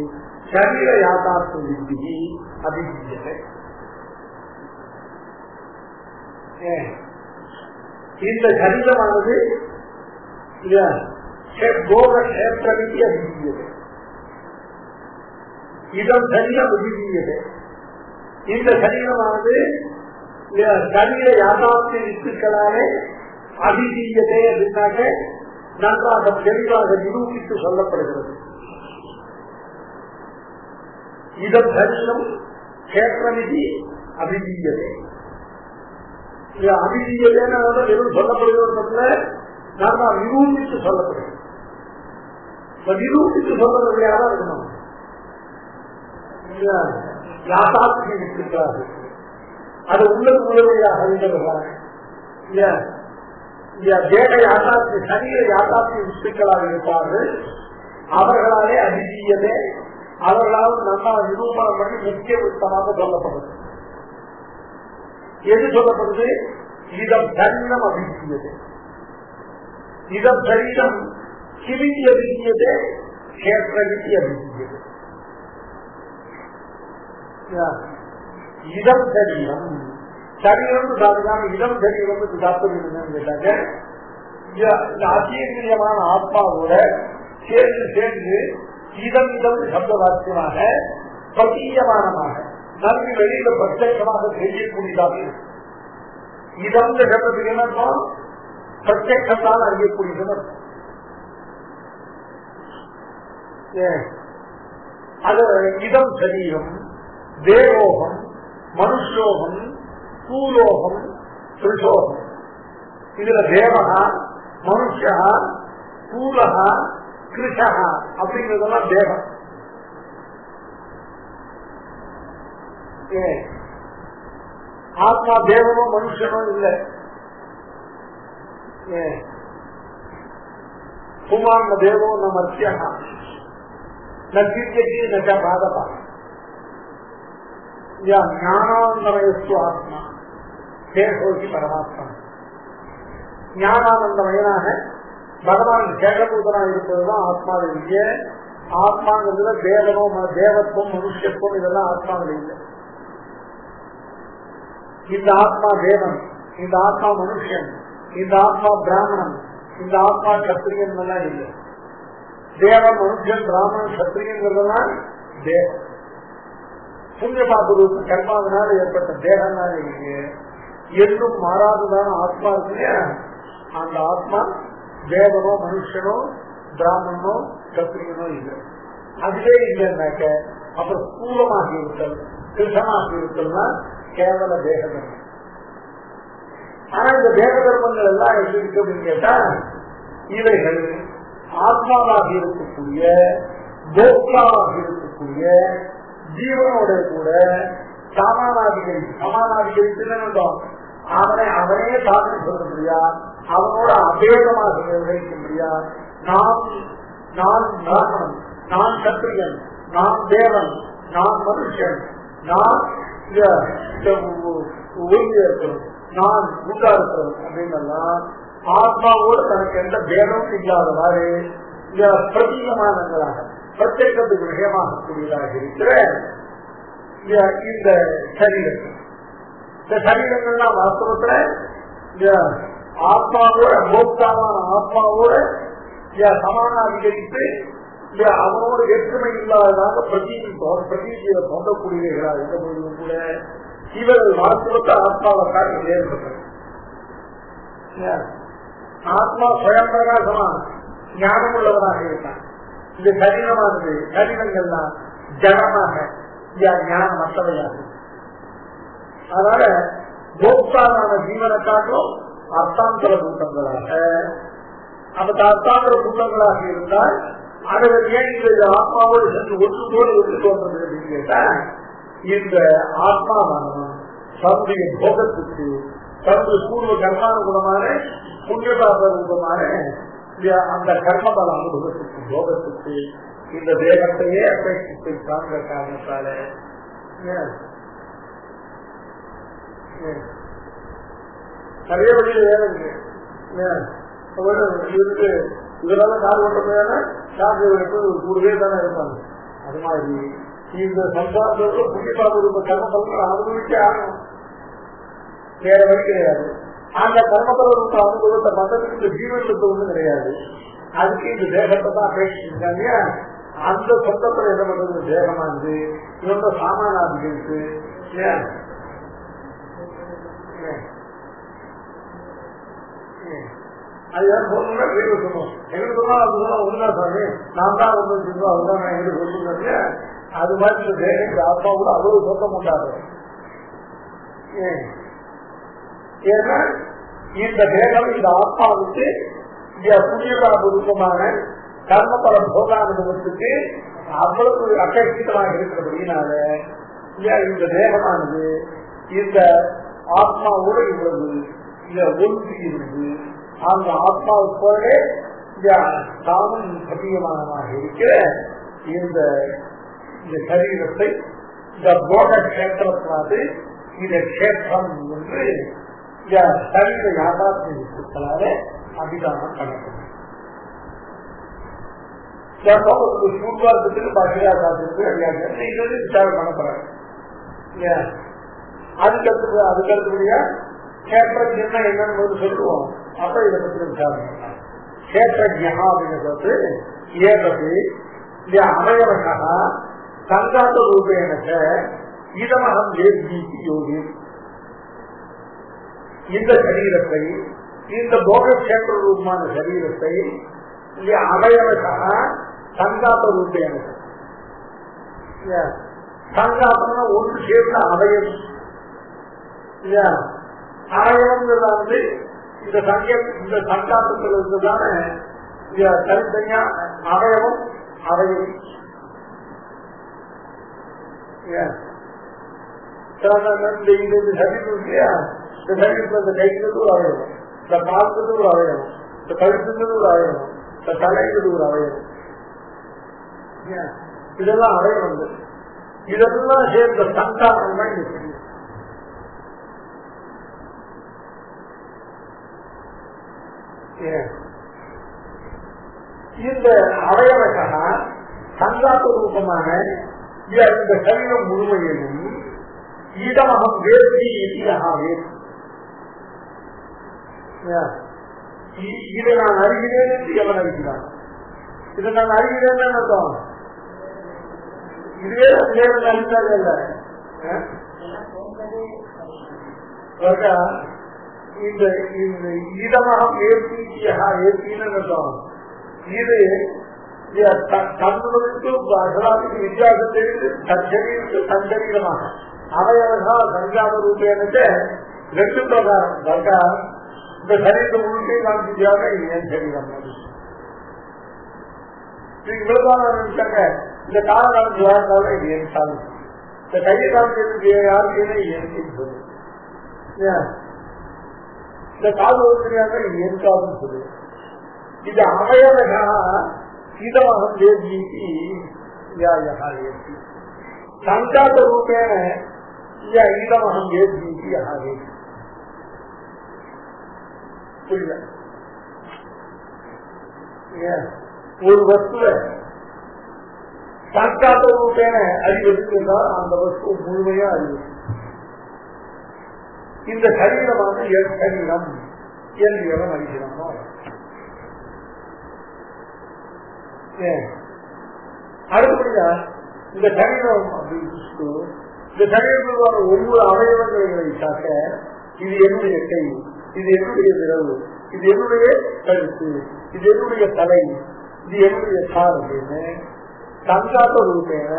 சரீர யாதார்த்த வித்திஹி அபிதீயதே. இந்த சரீரமானது போகக்ஷேத்திரமிதி அபிதீயதே. இதம் சரீரம் அபிதீயதே. இந்த சரீரமானது சரீர யாதார்த்த வித்துக்களாலே அபிதீயதே அப்படின்னாக்க நன்றாக தெளிவாக நிரூபித்து சொல்லப்படுகிறது. இதம் சரீரம் கேத்திரமிதி அபிதீயதே. அபிதீயதேன்னு வெறும் சொல்லப்படுகிறது, நல்லா நிரூபித்து சொல்லப்படுகிறது. நிரூபித்து சொல்றது யாரா இருக்கணும்? யாதார்த்திய வித்துக்கிறார்கள். அது உள்ளதாக அறிந்தவர்களாக தேக யாதார்த்திய சரீர யாதார்த்திய வித்துக்களாக இருப்பார்கள். அவர்களாலே அபிதீயதே, அவர்களால் நல்லா நிரூபணம் பண்ணி முக்கிய விருத்தமாக சொல்லப்படுது. எது சொல்லப்படுது? இதம் சரீரம் அபிதீயதே. இதம் சரீரம் கிவிதி அபிதீயதே, கேத்திரவிதி அபிதீயதே. இதம் சரீரம் சரீரம் சாதாரண இதம் சரீரம் தாற்பயம் என்னன்னு கேட்டாங்க, இந்த அத்தீந்திரியமான ஆத்மாவோட சேர்ந்து இதம் இதம் சப்த வாக்கியமாக பிரதீயமானமாக நன்கு வெளியில பிரத்யட்சமாக செய்யக்கூடியதாக இருக்கு. இதம் சப்தத்துக்கு என்ன அர்த்தம்? பிரத்யட்சத்தால் அறியக்கூடியது. அது இதம் சரீரம் தேவோகம் மனுஷோகம் ஸ்தூலோகம் கிருஷோகம். இதுல தேவகா மனுஷா ஸ்தூலகா கிருஷா அப்படிங்கிறதெல்லாம் தேவம். ஆத்மா தேவனோ மனுஷனோ இல்லை. புமான் தேவோ ந மத்தியா நீர்த்தி ந பாதகா ஞானானந்தமயஸ்து ஆத்மா சேஷோகி பரமாத்மா. ஞானானந்தமயனாக பகவான் சேஷபூதனாக இருப்பதுதான் ஆத்மாவில் இல்லை. ஆத்மாங்கிறதுல தேவனோ தேவத்துவம் மனுஷத்துவம் இதெல்லாம் ஆத்மாவில் இல்லை. இந்த ஆத்மா தேவன், இந்த ஆத்மா மனுஷன், இந்த ஆத்மா பிராமணன், இந்த ஆத்மா கத்திரியன் எல்லாம் இல்லை. தேவன் மனுஷன் பிராமணன் கத்திரியங்கிறதெல்லாம் தேவன். புண்ணிய பாபுரூப கர்மாவினால ஏற்பட்ட தேகனால இருக்கு. என்றும் மாறாததான ஆத்மா இருக்கு. அந்த ஆத்மா தேவனோ மனுஷனோ பிராமணனோ கத்திரியனோ இல்லை. அதுவே இல்லைன்னாக்க அப்புறம் ஸ்தூலமாக இருத்தல் கிருஷ்ணமாக இருத்தல்னா கேவல தேகம். ஆனா இந்த தேவ தர்மங்கள் எல்லாம் எப்படி இருக்கு அப்படின்னு கேட்டா இவைகள் ஆத்மாவாக இருக்கக்கூடிய போக்தாவாக இருக்கக்கூடிய ஜீவனோட கூட சமானாதிகரித்து அவனே சாதனை சொல்ல முடியா, அவனோட அபேதமாக நிர்ணயிக்க முடியா. நான் பிராமணன், நான் சத்திரியன், நான் தேவன், நான் மனுஷன், நான் நான் குண்டா இருக்கிறேன் அப்படின்னு ஆத்மாவோடு தனக்கு எந்த பேதமும் இல்லாதவாறு இந்த பிரதீகமானங்களாக பிரத்யேகத்துக்கு விஷயமாக கூடியதாக இருக்கிற இந்த சரீரங்கள், இந்த சரீரங்கள்லாம் வாஸ்தவத்துல இந்த ஆத்மாவோட போக்தாவான ஆத்மாவோட சமானாதிகரித்து அவனோட வேற்றுமை இல்லாததாக பிரதீதியில தோன்றக்கூடியவர்களா இருந்த போதிலும் கூட இவர்கள் வாஸ்தவத்தை ஆத்மாவை காட்டி வேறுபட்டது. ஆத்மா சுயம் பிரகாசமான ஞானம் உள்ளவராக இருக்கான். இந்த சரீரமானது சரீரங்கள்லாம் ஜனமாக ஞானம் மற்றவையாக. அதனால போக்தாவான ஜீவனை காட்டும் அர்த்தாந்தர கூட்டங்களாக, அந்த அர்த்தாந்தர கூட்டங்களாக இருந்தால் அவர்கள் ஏன் இந்த ஆத்மாவோடு சென்று ஒற்றுக்கோடு ஒன்று தோன்றது அப்படின்னு கேட்டா இந்த ஆத்மாவானவன் தன்னுடைய போகத்துக்கு தன்னுடைய பூர்வ கர்மானுகுணமான புண்ணியபாபமான அந்த கர்மபல அனுபவத்துக்கு போகத்துக்கு இந்த தேகத்தையே அபேட்சித்து காண்கிற காரணத்தால நிறைய வழியில் வேலை இருக்கு. இதனால கால் ஓட்டமையான சாப்பிட்டு ஒரு 100 பேர் தானே இருப்பாங்க. அது மாதிரி இந்த சம்சாரத்தோட புண்ணியபாப கர்மபலம் அனுபவிச்சே ஆகணும், வேற வழி கிடையாது. அந்த கர்மபல அனுபவத்தை மதத்துக்கு இந்த ஜீவனுக்கு ஒன்றும் கிடையாது. அதுக்கு இந்த தேகத்தை தான் அபேட்சிச்சிருக்காங்க. அந்த சொந்தத்துல என்ன பண்றது, தேகமானது இவங்க சாமானாதிகளுக்கு அதுதான் சொல்லணும்னா வீடு சொல்லணும். எங்களுக்கு சொன்னா அதுதான் ஒன்றா சாமி, நான் தான் ஒன்று சொல்லுவோம், அதுதான் நான் எங்களுக்கு சொல்லுங்க. அது மாதிரி இந்த தேகம் ஆத்மா கூட அவ்வளவு சொல்ல மாட்டாரு. ஏன்னா இந்த தேகம் இந்த ஆத்மாவுக்கு புண்ணியபாபூர்வமான கர்மபல போகானுபவத்துக்கு அவ்வளவு அபேட்சிதமாக இருக்கிறபடினால இந்த தேகமானது இந்த ஆத்மாவோடு இவ்வளவு ஒன்று இருந்து அந்த ஆத்மாவுக்கோட தானும் சத்தியமானமாக இருக்கிற இந்த சரீரத்தை இந்த போக கஷேத்திரத்தினாது இந்த கஷேத்திரம் என்று சரீர யாதாத்மிகத்தால அபிதானம் பண்ணப்படும். சூழ்வாரத்துக்கு பாக்கியாதாரத்துக்கு இது விசாரம் பண்ணப்படுறாங்க. அதுக்கடுத்தபடியா கஷேத்திரஜ்னா என்னன்னு சொல்லுவோம். அப்ப இதை பற்றி விசாரம் பண்ணலாம். கஷேத்திரஜா அப்படின்னு சொல்லிட்டு ஏற்பட்டு இந்த அவயவனா சங்காத்த ரூபேன இதமகம் வேத்வீதி யோகி இந்த சரீரத்தை இந்த போகக்ஷேத்திர ரூபமான சரீரத்தை இந்த அவயவனா சங்காத்த ரூபேன சங்காத்தம்னா ஒன்று சேர்ந்த அவயம் அவயவங்கிறத வந்து இந்த சங்காத்தத்தில் இருந்துதான தனித்தனியா அவயவம் அவயம் சரீரம் இல்லையா, இந்த சரீரத்தில் இந்த கைக்கிறது ஒரு அவயவம், இந்த காலத்துக்கு ஒரு அவயவம், இந்த கழுத்துக்கு ஒரு அவயவம், இந்த தலைக்கு ஒரு அவயவம், இதெல்லாம் அவயவங்கள். இதெல்லாம் சேர்ந்த சங்காரம் தான் இந்த சரீரம். இந்த அவயவக்கான சங்காத்த ரூபமான இந்த சரீரம் முழுமையிலும் ஈடமகம் வேதி இதை நான் அறிகிறேன் என்று எவன் அறிகிறான். இதை நான் அறிகிறேன் அர்த்தம். இதுவே வேறு அறிந்தாங்க இல்ல. இந்த ஈடமகம் ஏற்றின்னு அர்த்தம். இது தன்னுக்கு அகலாத்துக்கு வித்தியாசம் தெரிந்து தன் சரீரமாக அவயவா சஞ்சாத ரூபேனத்தை ரெண்டு பிரகாரம் பார்த்தா இந்த சரீரத்தை முழுக்கே காமிச்சிட்டாங்க இது ஏன் சரீரம் இவ்வளவுதான் நினைச்சாங்க. இந்த காலம் காலத்து யாருந்தாலும் இது ஏன் சாதம், இந்த கையை காமிக்கிறதுக்கு யாருக்குன்னு ஏன் சொல்லு, இந்த காது தெரியாம இது ஏன் காதுன்னு சொல்லு. இது அவயவகா சீதமகம் தேவீதி சங்காத ரூபேன ஈதமகம் தேவீதி ஆகே புரியல. ஒரு வஸ்துவ சங்காத ரூபேன அறிவதற்கு அந்த வஸ்து முழுமையா அறிவு. இந்த சரீரமானது என் சரீரம் என்று எவன் அறிகிறோமோ அடுத்தபடியா இந்த சரீரம் அப்படின்னு இந்த சரீரத்தில் ஒவ்வொரு அவயவங்களை வைத்தாக்க இது என்னுடைய கை, இது என்னுடைய விரவு, இது என்னுடைய கழுத்து, இது என்னுடைய தலை, இது என்னுடைய கார் அப்படின்னு சங்காத்த ரூபேன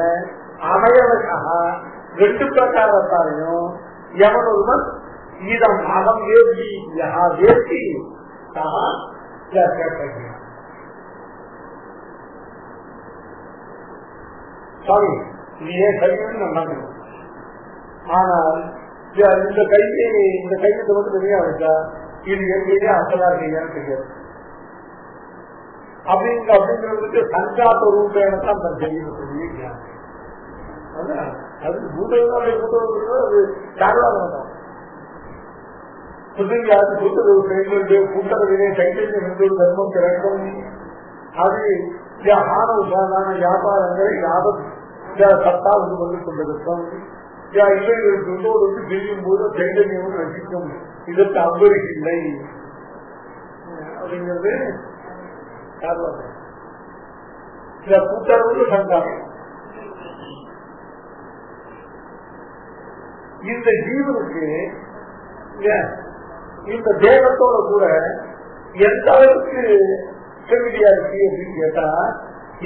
அவயவக்காக ரெண்டு பிரகாரத்தாரையும் எவன் ஒருவன் இதம் அகம் வேதி யா வேதி சாமி இது ஏன் சரீரம் நன்னாங்க. ஆனால் இந்த கையத்தை வந்து வெளியா வச்சா இது எங்கேயே அசலா கையான்னு தெரியாது. அப்படிங்கிறதுக்கு சங்காத்த ரூபேனத்தான் தன் சரீரத்துடைய அது பூதங்களுடைய பூதம் அது காரணம் புதுங்காது கூட்டுறவு கூட்டுறவிலே சைத்தன்யம் என்று தர்மம் திறக்கும். அது ஆன வியாபாரங்களை யாரும் சத்தா வந்து கொண்டு கொண்டிருக்கும். இவைகள் சொல்லோடு வந்து செய்யும் போது சைத்தன்யமும் ரசிக்கும். இதற்கு அம்பரிக்கில்லை அப்படிங்கிறது காரணம். இந்த கூட்டுறவு சங்காரம் இந்த ஜீவனுக்கு இந்த தேவத்தோட கூட எந்த அளவுக்கு செவிலியா இருக்கு அப்படின்னு கேட்டா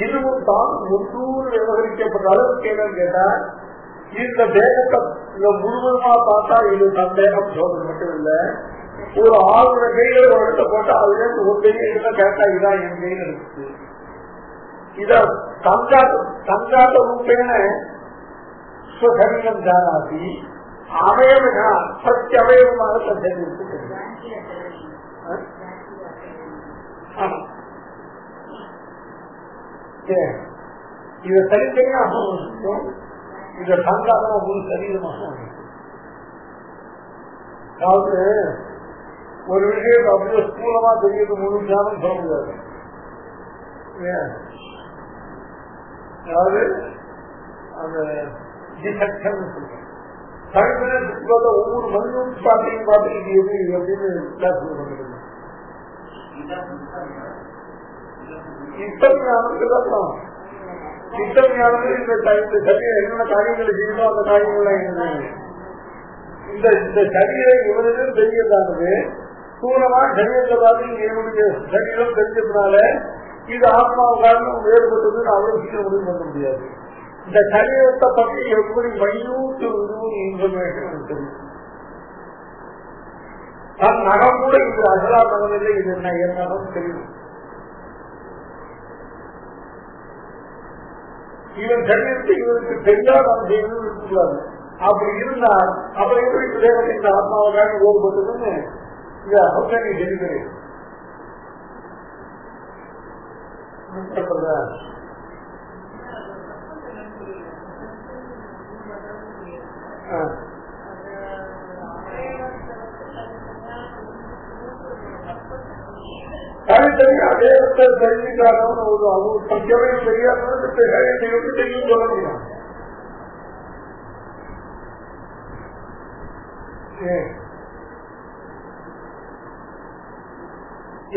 இதுவும் தான் முன்னூறு விவகரிக்கப்பட்ட அளவுக்கு என்னன்னு கேட்டா இந்த தேகத்தை முழுவதுமா பார்த்தா இது தன் தேகம் சொல்றது மட்டும் இல்ல. ஒரு 6 கைகள் ஒரு இடத்த போட்டா அதுல இருந்து ஒரு கையை என்ன கேட்டா இதான் என் கையில் இருக்கு. இத சங்காத்த ரூபேன சரீரம் ஜானாதி அவயவனா சத்திய அவயவமாக தந்திருக்கு. இதை தனித்தனியாக இத சங்காதமா ஒரு சரீரமாக. அதாவது ஒரு விஷயத்தை அப்படியே ஸ்தூலமா தெரியுது முழு ஞானம் சொல்ல முடியாது. அதாவது அந்த டிசெக்ஷன் சொல்றேன் தனித்தனி ஒவ்வொரு மனிதனும் பார்த்து இது எது அப்படின்னு சித்தஞானது இந்த சரீரம் என்னென்ன காரியங்களை செய்யணும் அந்த காரியங்கள்லாம் இந்த சரீரம் இவனுக்கு தெரியதானது சூழமா சரீரத்தை பார்த்து என்னுடைய சரீரம் தெரிஞ்சதுனால இது ஆத்மாவுக்காக வேறுபட்டதுன்னு அவ்வளவு சீக்கிரம் முடிவு பண்ண முடியாது. இந்த சரீரத்தை பற்றி எப்படி மைனூட்டு இன்ஃபர்மேஷன் தெரியும். தன் நகம் கூட இது அசலா நகமில்லை, இது என்ன என் நகம் தெரியும். இவன் சரீரத்தை இவனுக்கு தெரியாத செய்யணும் இருக்கக்கூடாது. அப்படி இருந்தால் அப்புறம் எப்படி தேவன் இந்த ஆத்மாவுக்காக வேறுபட்டதுன்னு இதை அவசரி டெலிவரி தனித்தனியா தேவத்தை தெரிஞ்சுக்காரவன் ஒரு சத்தியமே தெரியாத தெரியும் சொல்ல முடியும்.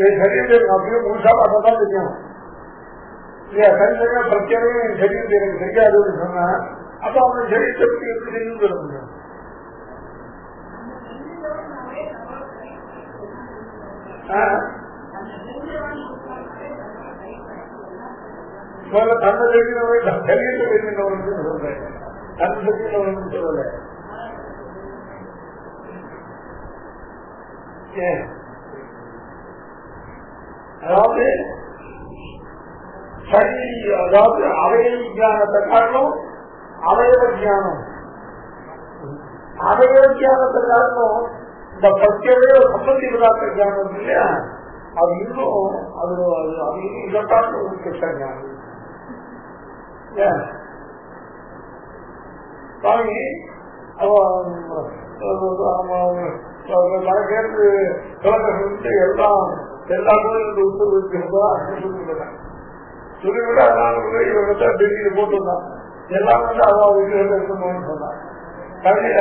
என் சரீரத்தை அப்படியே முழுசா பார்த்தாதான் தெரியும். தனித்தனியா சத்தியமே என் சரீரத்தை எனக்கு தெரியாதுன்னு சொன்னா அப்ப அவன் சரீரத்தை எப்படி தெரியும் சொல்ல முடியும். தன்னை தெரிஞ்சவன் சரீரத்தை தெரிஞ்சவனுக்கு சொல்றேன், தன்னை தெரிஞ்சவனுக்கு சொல்லல. அதாவது சரி, அதாவது அவயவ விஞ்ஞானத்தை காரணம் அவயவ விஞ்ஞானம், அவயவ விஞ்ஞானத்தை காரணம் இந்த பத்தியவே சம்பந்தி விழாக்க ஞானம் இல்லையா, அது இன்னும் அது இன்னும் இதற்காக ஒரு கிருஷ்ண ஞானம். சாமி மனக்கேற்று எல்லாம் எல்லா கோயிலுக்கு உத்தரவு இருக்கிறதா சொல்லிவிடுறேன். சொல்லிவிட இவங்க டெல்லியில போட்டுருந்தான் எல்லாம் வந்து அவன் விக்கிரகம் இருக்கணும்னு சொன்னான். கடையில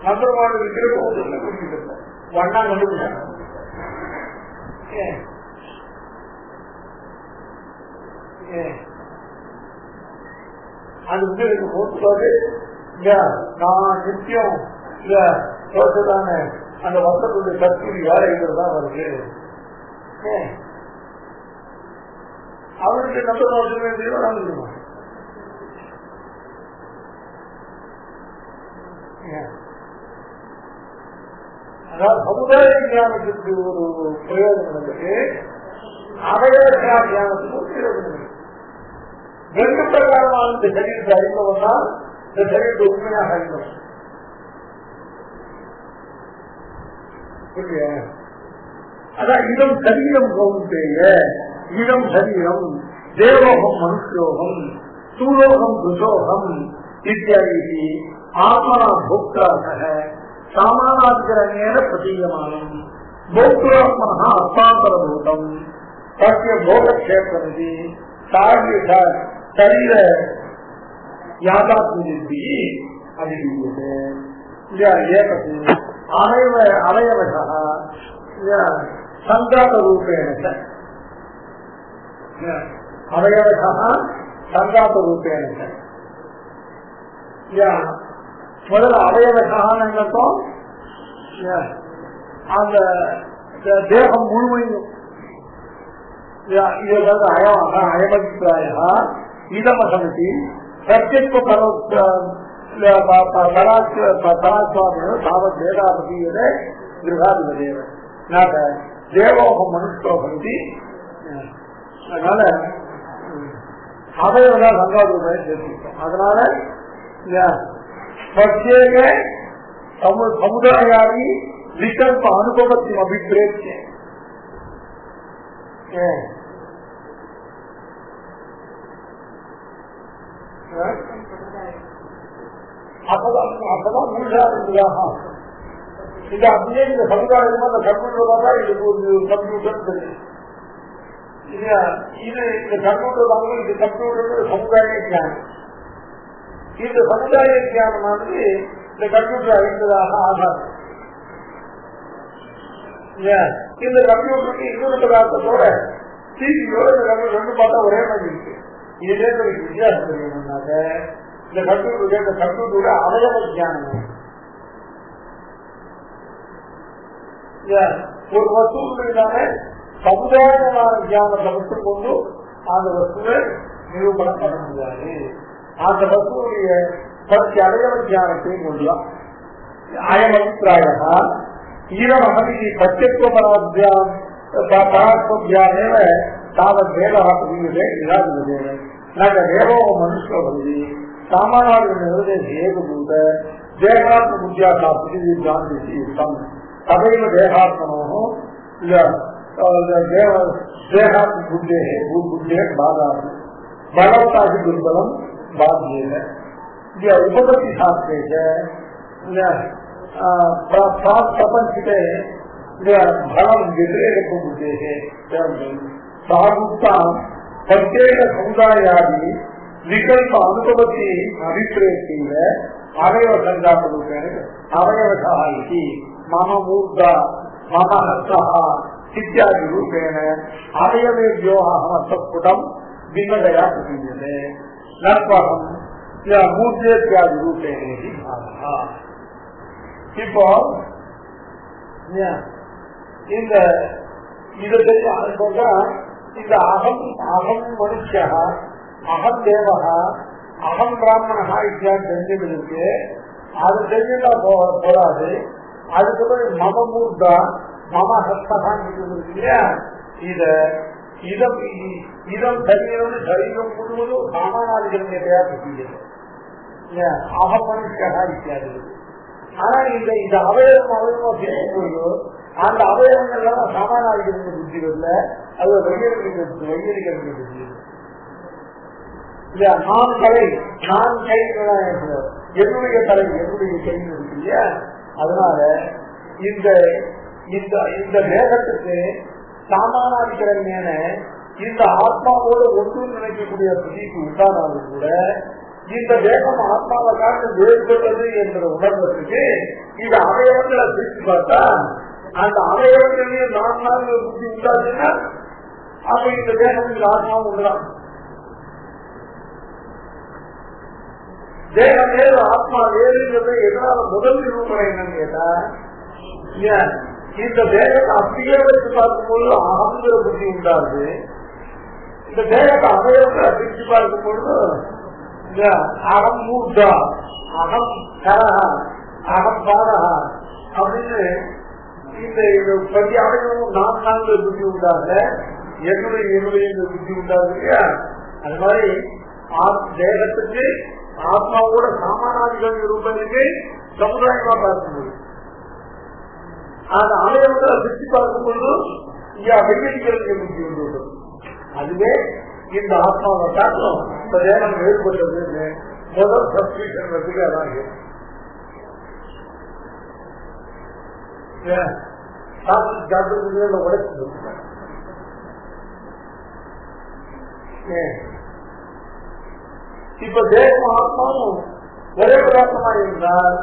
நம்பரமான விக்கிரகம் ஒன்று குறிப்பிட்டு ஒன்னா கண்டுபிடிச்சாங்க. அது வந்து எனக்கு போட்டுவாரு நான் நிச்சயம் இல்ல தோற்றதான அந்த வசத்துடைய சக்தி வேலைகள் தான் வருது. அவருக்கு நல்ல வாழ்ந்துருமா அதாவது சமுதாய ஞானத்துக்கு ஒரு பிரயோஜனம் இருக்கு, அவயவ ஞானத்துக்கு ஒரு பிரயோஜனம் இருக்கு. ரெண்டு பிரகாரமான இந்த சரீரத்தை அறிந்தவன் தான் இந்த சரீரத்தை உண்மையாக அறிந்தவன். அதான் இதம் சரீரம் கௌந்தேய, இதம் சரீரம் தேவோகம் மனுஷோகம் சூலோகம் துஷோகம் இத்தியாதி ஆத்மனா போக்தாக சாமானாதிகரண்யேன பிரதீயமானம் போக்திராத்மனா அர்த்தாந்தரபூதம் தஸ்ய போகக்ஷேத்ரமிதி சரீர யாதாத்மியத்தி அதிகீயதே. ஏகத்து அவயவः சங்காதரூபேண அவயவः சங்காதரூபேண முதல்ல அவயவகான்னு என்னக்கும் அந்த தேகம் முழுமையும் இது வந்து அயமபிப்பிராய இதமசமதி சத்தியத்துவ பராஸ்வாமியோ தாவத் வேதாபதியோட கிரகாதிபதேவ நாட்ட தேவோகம் மனுஷோகி. அதனால அவயவதான் சங்காதூபம் சேர்த்துக்கிட்டோம். அதனால பிரத்யேக சமுதாயாரி விகல்ப அனுபவத்தின் அபிப்பிரேத்திய அப்பதான் மூன்றாவதாக இது அப்படியே இந்த சமுதாயமா அந்த கம்ப்யூட்டர் தான் இதுக்கு ஒரு கம்ப்யூட்டர் தெரியும். இது இந்த கம்ப்யூட்டர் தான் இது கம்ப்யூட்டர் சமுதாய ஞானம். இந்த சமுதாய ஞானமானது இந்த கம்ப்யூட்டர் அறிந்ததாக ஆகாது. இந்த கம்ப்யூட்டருக்கு இன்னொரு பதார்த்தத்தோட டிவியோட இந்த கம்ப்யூட்டர் ரெண்டு பார்த்தா ஒரே மாதிரி இருக்கு. இதே வித்தியாசம் தெரியணும்னாக்க இந்த கம்ப்யூட்டரோட அவயவ ஞானம் ஒரு வஸ்துவினால சமுதாயமான ஞானத்தை மட்டும் கொண்டு அந்த வஸ்துவை நிரூபணம் பண்ண முடியாது. அந்த வஸ்துடைய பற்றி அவயவ ஞானத்தையும் கொள்ளலாம். அயமபிப்பிராய ஈரமகதி சத்தியத்துவ பராத்மேவ தாவத் வேதாபதியுடைய விராஜிபதேவ நாங்க தேவோக மனுஷோபதி சாமானாக ஏகபூத தேகாத்ம புத்தியாசாஸ்தி யுக்தம் ததைவ தேகாத்மனோ தேகாத்ம புத்தே புத்தே பாதாது பலவத்தாகி துர்பலம் பாத்தியேன உபபத்தி சாஸ்திரேஷ பிரபஞ்சிதே பலம் व्यतिरेक बुद्धे सागुप्ता प्रत्येक समुदायादि विकल्प अनुभवती अभिप्रेती अवयव संघातरूपेण अवयवतः मम मूर्धा मम हस्तः इत्यादि रूपेण अवयवेभ्यो हस्तस्फुटं भिन्नतया प्रतीयते नत्वहं मूर्धेत्यादि रूपेण ही भावः. இப்போ இந்த இதை இந்த அகம் அகம் மனுஷா அகம் தேவகா அகம் பிராமணா இத்தியாதி தெரிஞ்சதுக்கு அது தெரிஞ்சா போராது. அதுக்கப்புறம் மம மூர்த்தா மம ஹஸ்தகான்னு இருக்கு இல்லையா, இதம் சரீரம் சரீரம் முழுவதும் சாமானாதிகரணையா புரியுது அகமனுஷா இத்தியாதி. ஆனா இந்த அவயவமா பேசும்போது அந்த அவயவங்கள்லாம் சாமானாதிகரங்க புத்தி வரல, அது வையரிகரங்க புத்தி இல்ல. நான் கை என்னுடைய தலை என்னுடைய கையில் இருக்கு இல்லையா. அதனால இந்த தேகத்துக்கு சாமானாதிகரமான இந்த ஆத்மாவோடு ஒன்று நினைக்கக்கூடிய புதிக்கு உண்டானாலும் கூட இந்த தேகம் ஆத்மாவை காட்டு வேறுபட்டது என்ற உணர்வதற்கு இந்த அவயவங்களை பிரித்து பார்த்தா அந்த அவயவங்களையும் நான் புத்தி உண்டாச்சுன்னா அப்ப இந்த தேகம் இந்த ஆத்மாவும் உண்டான். தேகம் வேறு ஆத்மா வேறுங்கிறது எதனால முதல் நிரூபணம் என்னன்னு கேட்டா, இந்த தேகத்தை அப்படியே வச்சு பார்க்கும்போது அகங்கிற புத்தி உண்டாது. இந்த தேகத்தை அவயவங்களை பிரிச்சு பார்க்கும் பொழுது அகம் மூர்த்தா அகம் கரஹா அகம் பாரஹா அப்படின்னு இந்த பதி அவயவமும் நான் புத்தி உண்டாக என்னுடைய புத்தி உண்டாது இல்லையா. அது மாதிரி தேகத்துக்கு ஆத்மாவோட சாமானாதிகள் ரூபத்துக்கு சமுதாயமா பார்க்கும்போது அந்த அவயவங்களை பிரிச்சு பார்க்கும்போது வெள்ளிக்கிறதுக்கு புத்தி உண்டு. அதுவே இந்த ஆத்மாவை காட்டும் இந்த தேகம் வேறுபட்டது முதல் சப்ஸ்கிரிப்ஷன் வச்சுக்கு அதான் உடைச்சு. இப்ப தேகம் ஆத்மாவும் ஒரே பதார்த்தமா இருந்தால்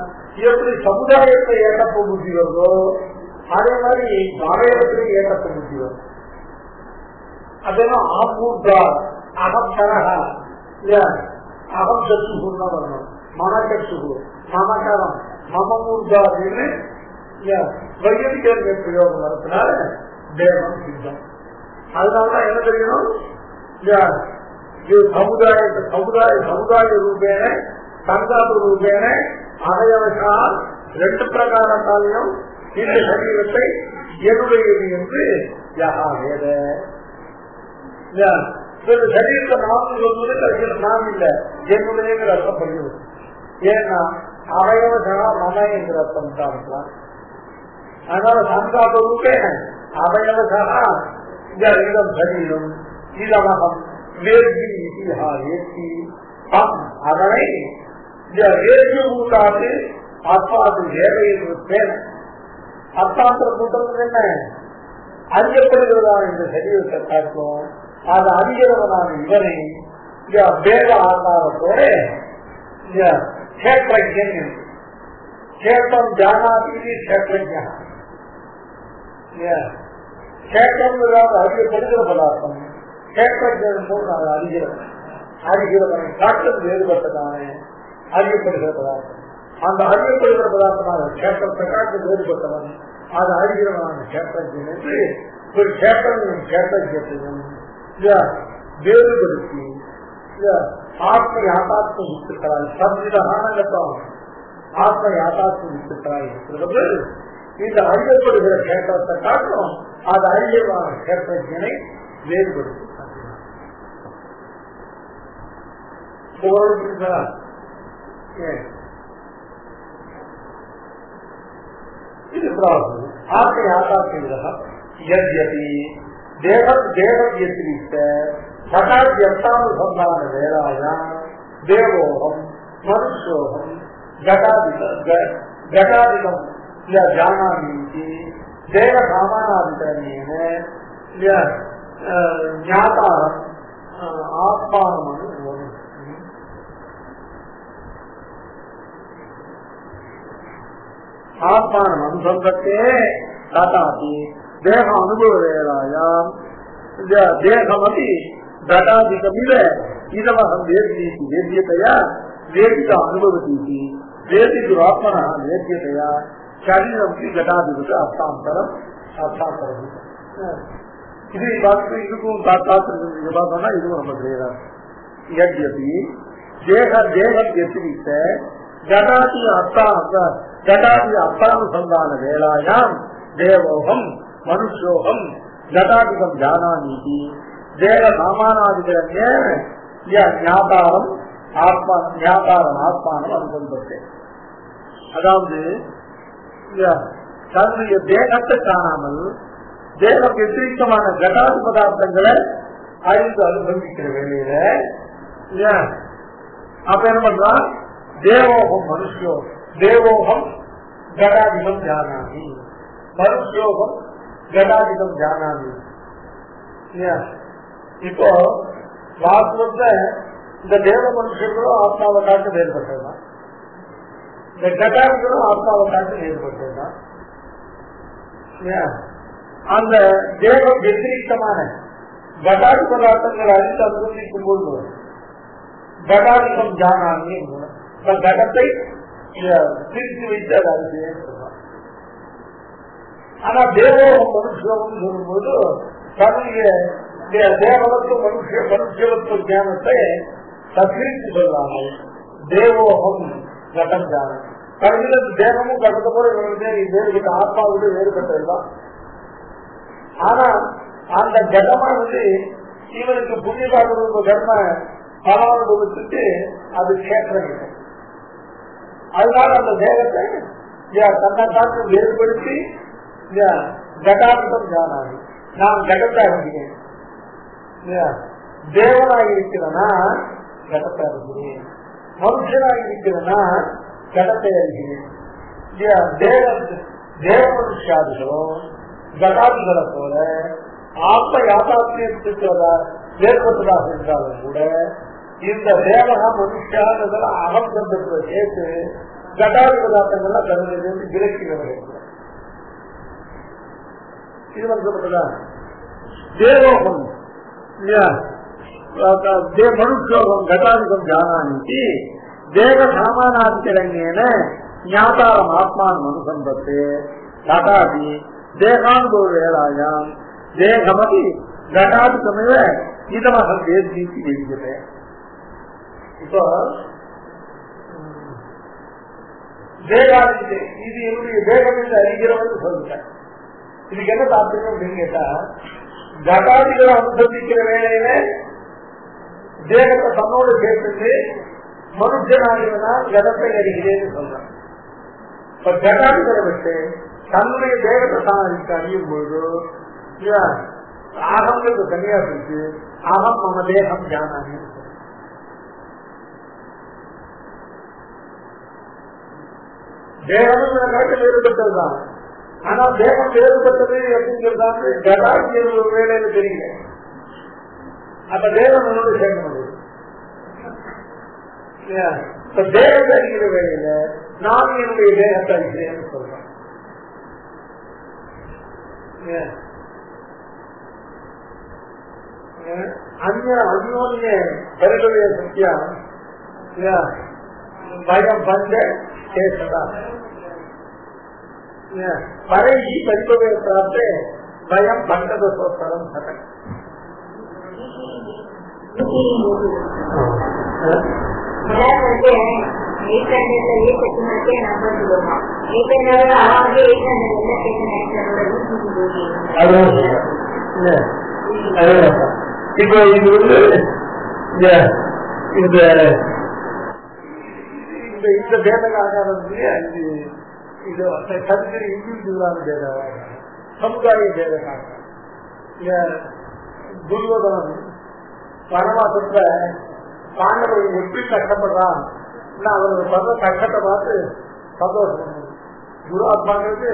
எப்படி சமுதாயத்தை ஏகப்ப புத்தி வருதோ அதே மாதிரி அவயவத்திலே ஏகப்ப புத்தி வரும். அதெல்லாம் ஆபூர்தா அகம் கரகா அகம் சத்துகுன்னா வரணும். மனக்கத்துகு மமகரம் மமமூர்தா அப்படின்னு வையதிக பிரயோகம் வரதுனால தேவம் சித்தம். அதனாலதான் என்ன தெரியணும், சமுதாய ரூபேன சங்காப ரூபேன அவயவசா ரெண்டு பிரகாரத்தாலையும் இந்த சரீரத்தை என்னுடையது என்று யகா வேத. சரீரத்தை நான் சொல்வது கடைசியில் நான் இல்ல என்னுடைய அர்த்தம் பண்ணுவது. ஏன்னா அவயவசா மன என்கிற அர்த்தம் தான் இருக்கலாம். அதனால சங்காப ரூபேன அவயவசா இதம் சரீரம் இதமகம் வேதி இதிஹா ஏற்றி அதனை கூட்டாது அப்பாது வேலையில் அர்த்தாந்திர கூட்டம் என்ன அறியப்படுகிறதான இந்த சரீரத்தை காட்டும். அது அறிகிறவனான இவனை வேத ஆதாரத்தோட கேட்கன் கேட்டம் ஜானாதி கேட்க கேட்டம் அறியப்படுகிற பதார்த்தம் கேட்கன் போது அது அறிகிறவனை காட்டும் வேறுபட்டதான அறியப்படுகிற பதார்த்தம். அந்த அறியப்படுகிற பதார்த்தமாக கேட்டத்தை காட்டு வேறுபட்டவன் அது அறிகிறவனான கேட்கன் என்று ஒரு கேட்டனையும் கேட்டையும் வேறுபடுத்தி ஆத்ம யாதாத்ம வித்துக்கிறாய் சம்விதமான ஆத்ம யாதாத்ம வித்துக்கிறாய் இருக்கிறது. இந்த அறியப்படுகிற கேட்டத்தை காட்டும் அது அறியவான கேட்டனை வேறுபடுத்தி இது ஆத்ம யாதாத்ம यद्यपि देवव्यतिरिक्त घटाद्यर्थानुसंधान वेलायां देवोहम मनुष्योहम घटादिकम जानामि देव सामानाधिकरणेन ज्ञातारम् आत्मानम् आत्मानम् अनुसंधत्ते तथापि देह अनुभव वेलायां देहमपि घटादिकमिव इदमहं वेद्येति वेद्यतया वेदित अनुभवति वेदितुरात्मनः वेद्यतया शरीरमपि घटादिवत् अर्थान्तरम् இது பார்த்து இதுக்கும் பார்த்துருக்க பார்த்தோம்னா இதுவும் ரொம்ப கிளியரா यद्यपि देह व्यतिरिक्त घटादि अर्थानुसंधान वेलायां देवोहम மனுஷோகம் கதாதிகம் ஜானாமீதி தேவ சாமானாதிகரண்ய ஞாதாரம் ஆத்மா ஞாதாரம் ஆத்மானம் அனுபவப்பட்டேன். அதாவது தன்னுடைய தேகத்தை காணாமல் தேகம் வெற்றிகமான கடாதி பதார்த்தங்களை அறிந்து அனுபவிக்கிற வேலையில அப்ப என்ன பண்றான், தேவோகம் மனுஷோ தேவோகம் கடாதிகம் ஜானாமி மனுஷோகம் கடாதிகம் ஜானாமி. இப்போ வாஸ்தவத்தை இந்த தேவ மனுஷர்களும் ஆத்மாவை காட்டு வேறுபட்டதுதான், இந்த கடாதிகளும் ஆத்மாவை காட்டு வேறுபட்டதுதான். அந்த தேவம் வெற்றிகமான கடாதி பதார்த்தங்கள் அறிந்து அனுபவிக்கும் போது கடாதிகம் ஜானாமி கடத்தை பிரித்து வைத்து அதை அறிவியல் சொல்றாங்க. ஆனா தேவோகம் மனுஷோகம் சொல்லும்போது தன்னுடைய தேவலத்து மனுஷத்துவ ஞானத்தை பிரித்து சொல்றாங்க. தேவோகம் கடம் ஜானம் கடைசியில் தேவமும் கடத்த போல வேறுபட்ட ஆத்மாவோடு வேறுபட்டதுதான். ஆனா அந்த கடமானது இவனுக்கு புண்ணியபாக கர்ம பலானுபவத்துக்கு அது கேட்கறது. அதனால அந்த தேகத்தை தன்னை காட்டு வேறுபடுத்தி கடாதிகம் ஜானாமி நான் கடத்தை அறிகிறேன். தேவனாக இருக்கிறனா கடத்தை அறிகிறேன், மனுஷனாக இருக்கிறனா கடத்தை அறிகிறேன். தேவ மனுஷாதிகளும் கடாதிகளை போல ஆத்ம யாதாத்மியத்துக்கு ஏற்பட்டதாக இருந்தாலும் கூட இந்த தேவகா மனுஷானதுல அகம் சந்தத்தை சேர்த்து கடாதி பதார்த்தங்கள்லாம் தன்னிலிருந்து விலக்கினவர்கள் இது சொல்லப்பட்டதா தேவோகம் மனுஷோகம் கடாதிகம் ஜானாமி தேவ சாமானாதிகரண்யேன ஞாதாரம் ஆத்மானம் அனுசம்பத்து கடாதி தேகானுபவ வேலாயாம் தேகமதி கடாதிகமிவ இதமாக வேதிக்கு இருக்கிறேன். இப்போ தேகாதி இது என்னுடைய தேகம் என்று அறிகிறவன் சொல்லிட்டேன். இதுக்கு என்ன தாற்பயம் அப்படின்னு கேட்டா, கடாதிகளை அனுசந்திக்கிற வேலையில தேகத்தை தன்னோடு சேர்த்து மனுஷனாகிறனா கடத்தை அறிகிறேன்னு சொல்றேன். இப்ப கடாதிகளை விட்டு தன்னுடைய தேகத்தை அறியும் பொழுது ஆகம்ங்கிறது தனியா பிடிச்சு ஆகம் நம்ம தேகம் ஜானாமி. தேகம் காட்டு வேறுபட்டதுதான். ஆனா தேகம் வேறுபட்டது அப்படிங்கிறதாங்க கடாதி வேலையில தெரியல. அப்ப தேவம் என்னோட சேர்க்க முடியும். இப்ப தேகத்தை அறிகிற வேலையில நான் என்னுடைய தேகத்தை அறிகிறேன்னு சொல்றேன். அந்யோன்ய பரிகளுடைய சத்தியா பயம் பஞ்ச கேசதா பரை பரிபவே பிராப்தே பயம் பண்டத சோஸ்தரம் சதம். இப்போ இது வந்து இந்த பேதக ஆகாரத்திலேயே இது கருத்து இண்டிவிஜுவலான பேதக சமுதாய பேதக துர்யோதனன் வனவாசத்துல பாண்டவர்கள் எப்படி கஷ்டப்படுறான் அவரோட பண்ற கஷ்டத்தை பார்த்து சந்தோஷம். குருவாத்மாங்கிறது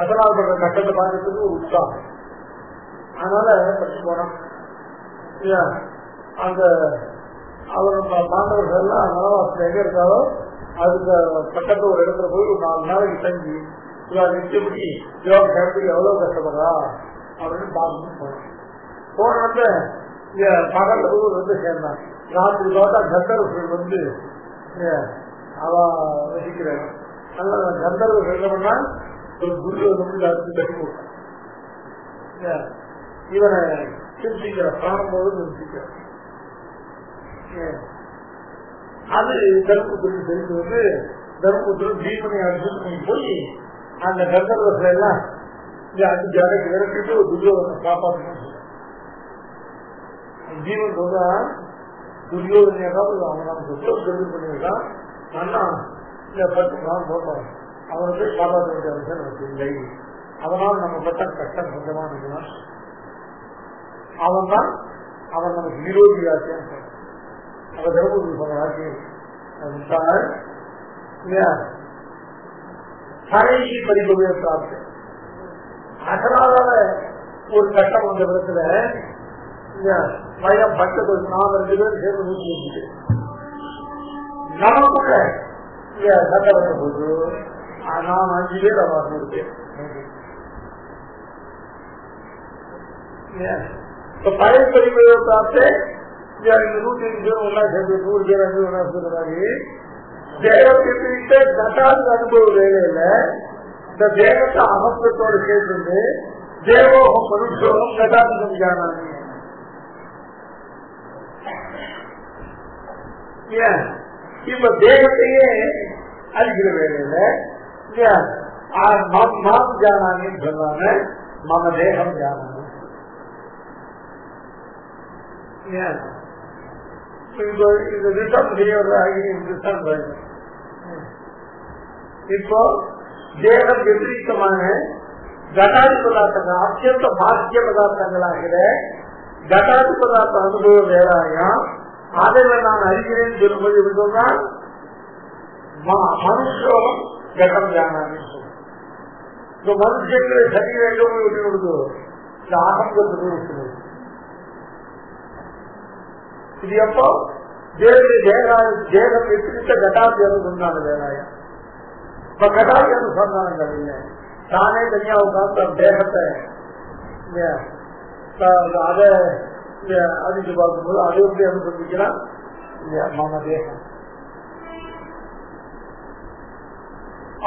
அசலால் பண்ற கஷ்டத்தை பார்க்கறதுக்கு ஒரு உற்சாகம். அதனால பற்றி போனோம் அந்த அவரோட பாண்டவர்கள் எல்லாம் வனவாசத்துல எங்க இருக்காரோ அதுக்கு பக்கத்துல ஒரு இடத்துல போய் ஒரு 4 நாளைக்கு தங்கி நிச்சயப்படி எவ்வளவு கஷ்டப்படுறா அப்படின்னு பார்க்கணும் போனோம். போனப்ப பகல்ல போய் வந்து சேர்ந்தான். ராத்திரி பார்த்தா கந்தர்வர்கள் வந்து அவ வசிக்கிறாங்க. அதனால கந்தர்வர்கள் என்ன பண்ணா ஒரு குரு வந்து அடுத்து கட்டி கொடுத்தான். இவனை சிந்திக்கிற பிராணம் போது சிந்திக்கிறான். அது தர்மபுத்திரன் தெரிந்து வந்து தர்மபுத்திரன் பீமனை அர்ஜுன் போய் அந்த கந்தர்வர்கள் எல்லாம் அது ஜாடக்கு விரட்டிட்டு துரியோதனை காப்பாற்றணும். ஜீவன் சொல்றா துரியோதனை அவன் நமக்கு தெரிஞ்சு பண்ணிருக்கான், அண்ணா இல்ல 10 நாள் போட்டோம் அவனை போய் காப்பாற்ற வேண்டிய அவசியம் நமக்கு இல்லை. அதனால் நம்ம பட்ட கஷ்டம் கொஞ்சமா இருக்கலாம். அவன் நமக்கு விரோதியாச்சேன்னு சொல்றான். அவன் திரௌபதி சொன்ன வாக்கியம் கடைசி படிப்பவே பிராப்தி. அதனால ஒரு கட்டம் வந்த விதத்துல பயம் பட்டது 4 பேர் சேர்ந்து ஊற்றி வச்சுட்டு நமக்குள்ள சண்டை வந்த போது நான் 5 பேர் அவன் இருக்கேன். பழைய படிப்பவே பிராப்தி 105 பேர் ஒன்னா சேர்ந்து 100 பேர் 5 ஒன்னா சேர்ந்த மாதிரி தேவத்தை கட்டாது அனுபவ வேலையில இந்த தேவத்தை அமர்த்தத்தோடு கேட்டு தேவோகம் மனுஷோகம் கட்டாதிகம் ஜானானி. இப்ப தேவத்தையே அழிக்கிற வேலையில மாம் ஜானானின்னு சொன்னாங்க, மம தேகம் ஜானானி. இந்த ரிட்டம் இப்போ தேகம் விபரீதமான கட்டாதி பதார்த்தங்கள் அத்தியந்த பாக்கிய பதார்த்தங்களாகிற கட்டாதி பதார்த்த அனுபவ வேறாயம் அதில் நான் அறிகிறேன்னு சொல்லும்போது எப்படி சொன்னா மனுஷோகம் கட்டம் ஜானான்னு சொல்லுவோம். இந்த மனுஷங்களை சரீரம் எப்படி விடுதோ இந்த ஆகங்கத்துக்கு இருக்குது. இது எப்போ தேகம் விபரீத கட்டாதி அனுபவம் வேறாயம். இப்ப கட்டாதி அனுசந்தானங்கள் இல்லை, தானே தனியா உட்கார்ந்து தேகத்தை அதை அதிர்ச்சி பார்க்கும்போது அதை எப்படி அனுசந்திக்கிறான் மம தேகம்.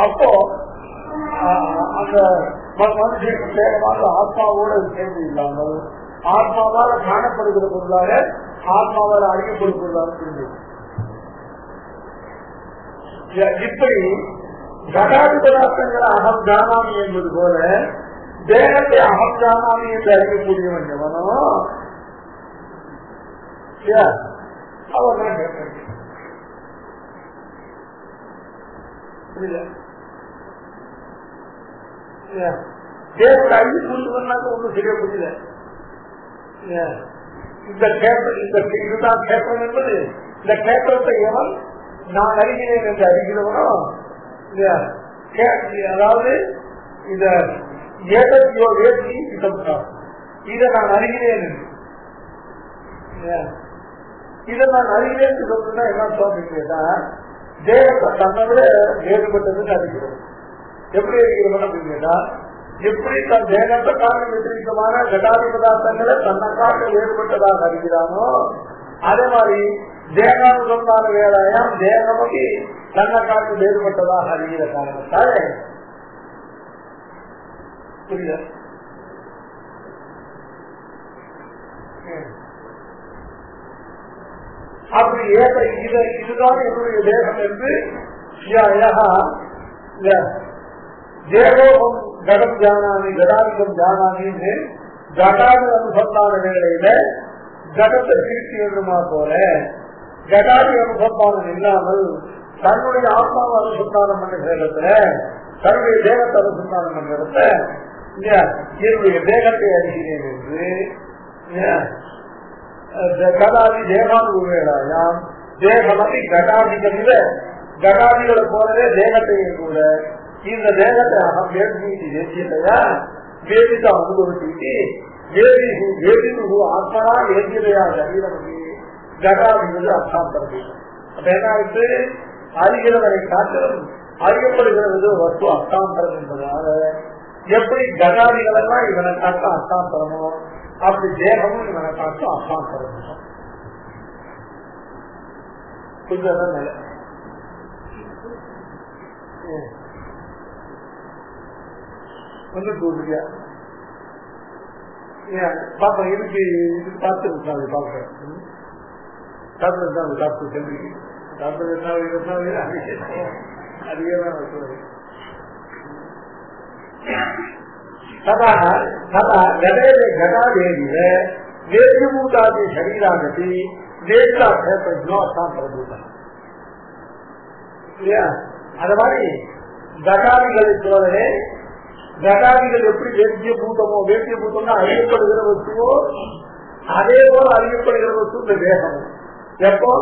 அப்போ அந்த மனுஷன் தேகமாக ஆத்மாவோட சேர்ந்து இல்லாமல் ஆத்மாவால் காணப்படுகிற பொருளாக ஆத்மாவால் அறியப்படும் பொருளாக இருந்தது. இப்படி கடாதி பதார்த்தங்களை அகம் ஜானாமி என்பது போல தேகத்தை அகம் ஜானாமி என்று அறியக்கூடியவன் எவனோ அவன் தான் தேவத்தை அறிவு புரிஞ்சுக்கணும்னாக்க ஒன்றும் சரியா புரியல. இதுதான் கேட்பம் என்பது. இந்த கேட்பத்தை எவன் நான் அறிகிறேன் என்று அறிகிறவனோ, அதாவது இந்த ஏதோ வேதி இதை நான் அறிகிறேன், இதை நான் அறிகிறேன் சொல்றதுன்னா என்ன சொல்றீங்க கேட்டா தேவத்தை தன்னை விட வேறுபட்டதுன்னு அறிகிறோம். எப்படி அறிகிறவன் அப்படின்னு கேட்டா எப்படி தன் தேகத்தை காரணம் விபரீதமான கடாதி பதார்த்தங்களை தன்னை காட்ட வேறுபட்டதாக அறிகிறானோ அதே மாதிரி தேகானுசந்தான வேலையாம் தேகமதி தன்னை காட்டு வேறுபட்டதாக அறிகிற காரணத்தாலே புரியுது. அப்படி இதுதான் என்னுடைய தேகம் என்று தேவோகம் கடம் ஜானானி கடாதிகம் ஜானானின்னு கடாதி அனுசந்தான வேலையில கடத்தை பிரித்து வேண்டுமா போல கடாதி அனுசந்தானம் இல்லாமல் தன்னுடைய ஆத்மாவை அனுசந்தானம் பண்ணுற இடத்துல தன்னுடைய தேகத்தை அனுசந்தானம் பண்ற இடத்துல என்னுடைய தேகத்தை அறிகிறேன் என்று கடாதி தேகானுபவேடாயாம் தேகமதி கடாதிகளில கடாதிகளை போலவே தேகத்தையும் கூட இந்த தேகத்தை அகம் வேதி தேசியத்தையா வேதித்த அனுபவிச்சுட்டு வேதிது ஆத்மனா வேதியதையா சரீரமதி கடாதிகள் அர்த்தாந்தரது. அப்ப என்ன ஆயிட்டு அறிகிறவரை காட்டிலும் அறியப்படுகிறது வஸ்து அர்த்தாந்தரம் என்பதால எப்படி கடாதிகள் எல்லாம் இவனை காட்ட அர்த்தாந்தரமோ அப்படி தேகமும் இவனை காட்ட அர்த்தாந்தரமோ கொஞ்சம் நிலை வந்துட்டு பாப்பா இதுக்கு பார்த்து பாக்குறேன் டாக்டர் டாக்டர் சொல்லி டாக்டர் அதுவே தான் சொல்றேன். तदा घटादेव वेद्यभूतादि शरीरागति वेदा क्षेत्र अर्थांतरभूत அது மாதிரி கடாதிகளை சோதனை கடாதிகள் எப்படி வேத்தியபூதமோ வேத்தியபூதம்னா அறியப்படுகிற வஸ்துவோ அதே போல அறியப்படுகிற வஸ்து இந்த தேகமும். எப்போ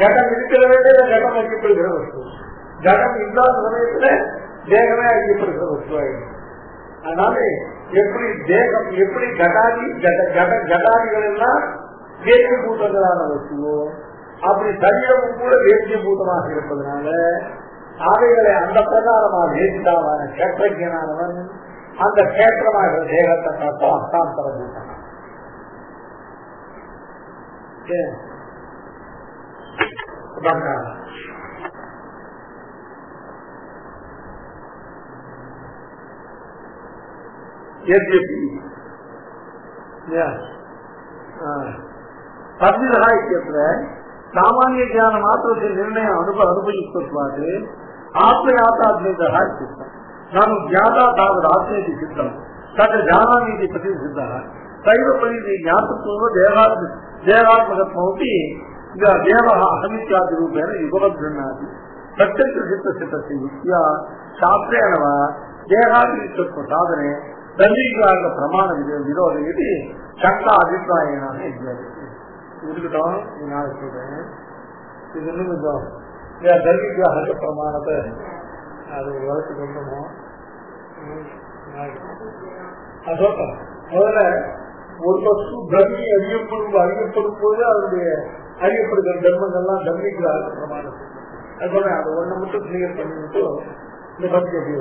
கடம் இருக்கிற வேண்டிய கடம் அறியப்படுகிற வஸ்து, கடம் இல்லாத சமயத்துல தேகமே அறியப்படுகிற வஸ்துவாயிடும். அதனால எப்படி தேகம் எப்படி கடாதிகள் எல்லாம் வேத்தியபூதங்களான வஸ்துவோ அப்படி சரீரமும் கூட வேத்தியபூதமாக இருப்பதனால அவைகளை அந்த பிரகாரமாக வேதிதாவான கேத்திரஜனானவன் அந்த கேத்திரமாக தேகத்தை காட்ட அஸ்தாந்தர பூதம். तद्विधः इत्यत्र सामान्य ज्ञान मात्र से निर्णय अनुपयुक्तत्वात् आत्मयातात्मिकः इत्युक्तम्. नाम ज्ञाता तावदात्मेति सिद्धम् तत् जानामीति प्रतिसिद्धः तैव परिधि ज्ञातत्वं देहात्मकत्वमपि देवः अहमित्यादिरूपेण युगवद्गृह्णाति. प्रत्यक्षसिद्धस्य तस्य युक्त्या शास्त्रेण वा देहादित्व साधने दण्डीग्राह प्रमाण विरोध इति शंका अभिप्रायेण இருக்கட்டும். நான் சொல்றேன், இது இன்னும் கொஞ்சம் தர்மிகிராக பிரமாணத்தை அது வளர்த்து கொண்டோம். அதான் முதல்ல ஒரு வஸ்து தர்மி அறியப்படும் போது அதனுடைய அறியப்படுகிற தர்மங்கள்லாம் தர்மிகிராக பிரமாணம். அது சொல்றேன், அது ஒண்ணு மட்டும் கிளியர் பண்ணிட்டு இந்த பத்தி எப்படி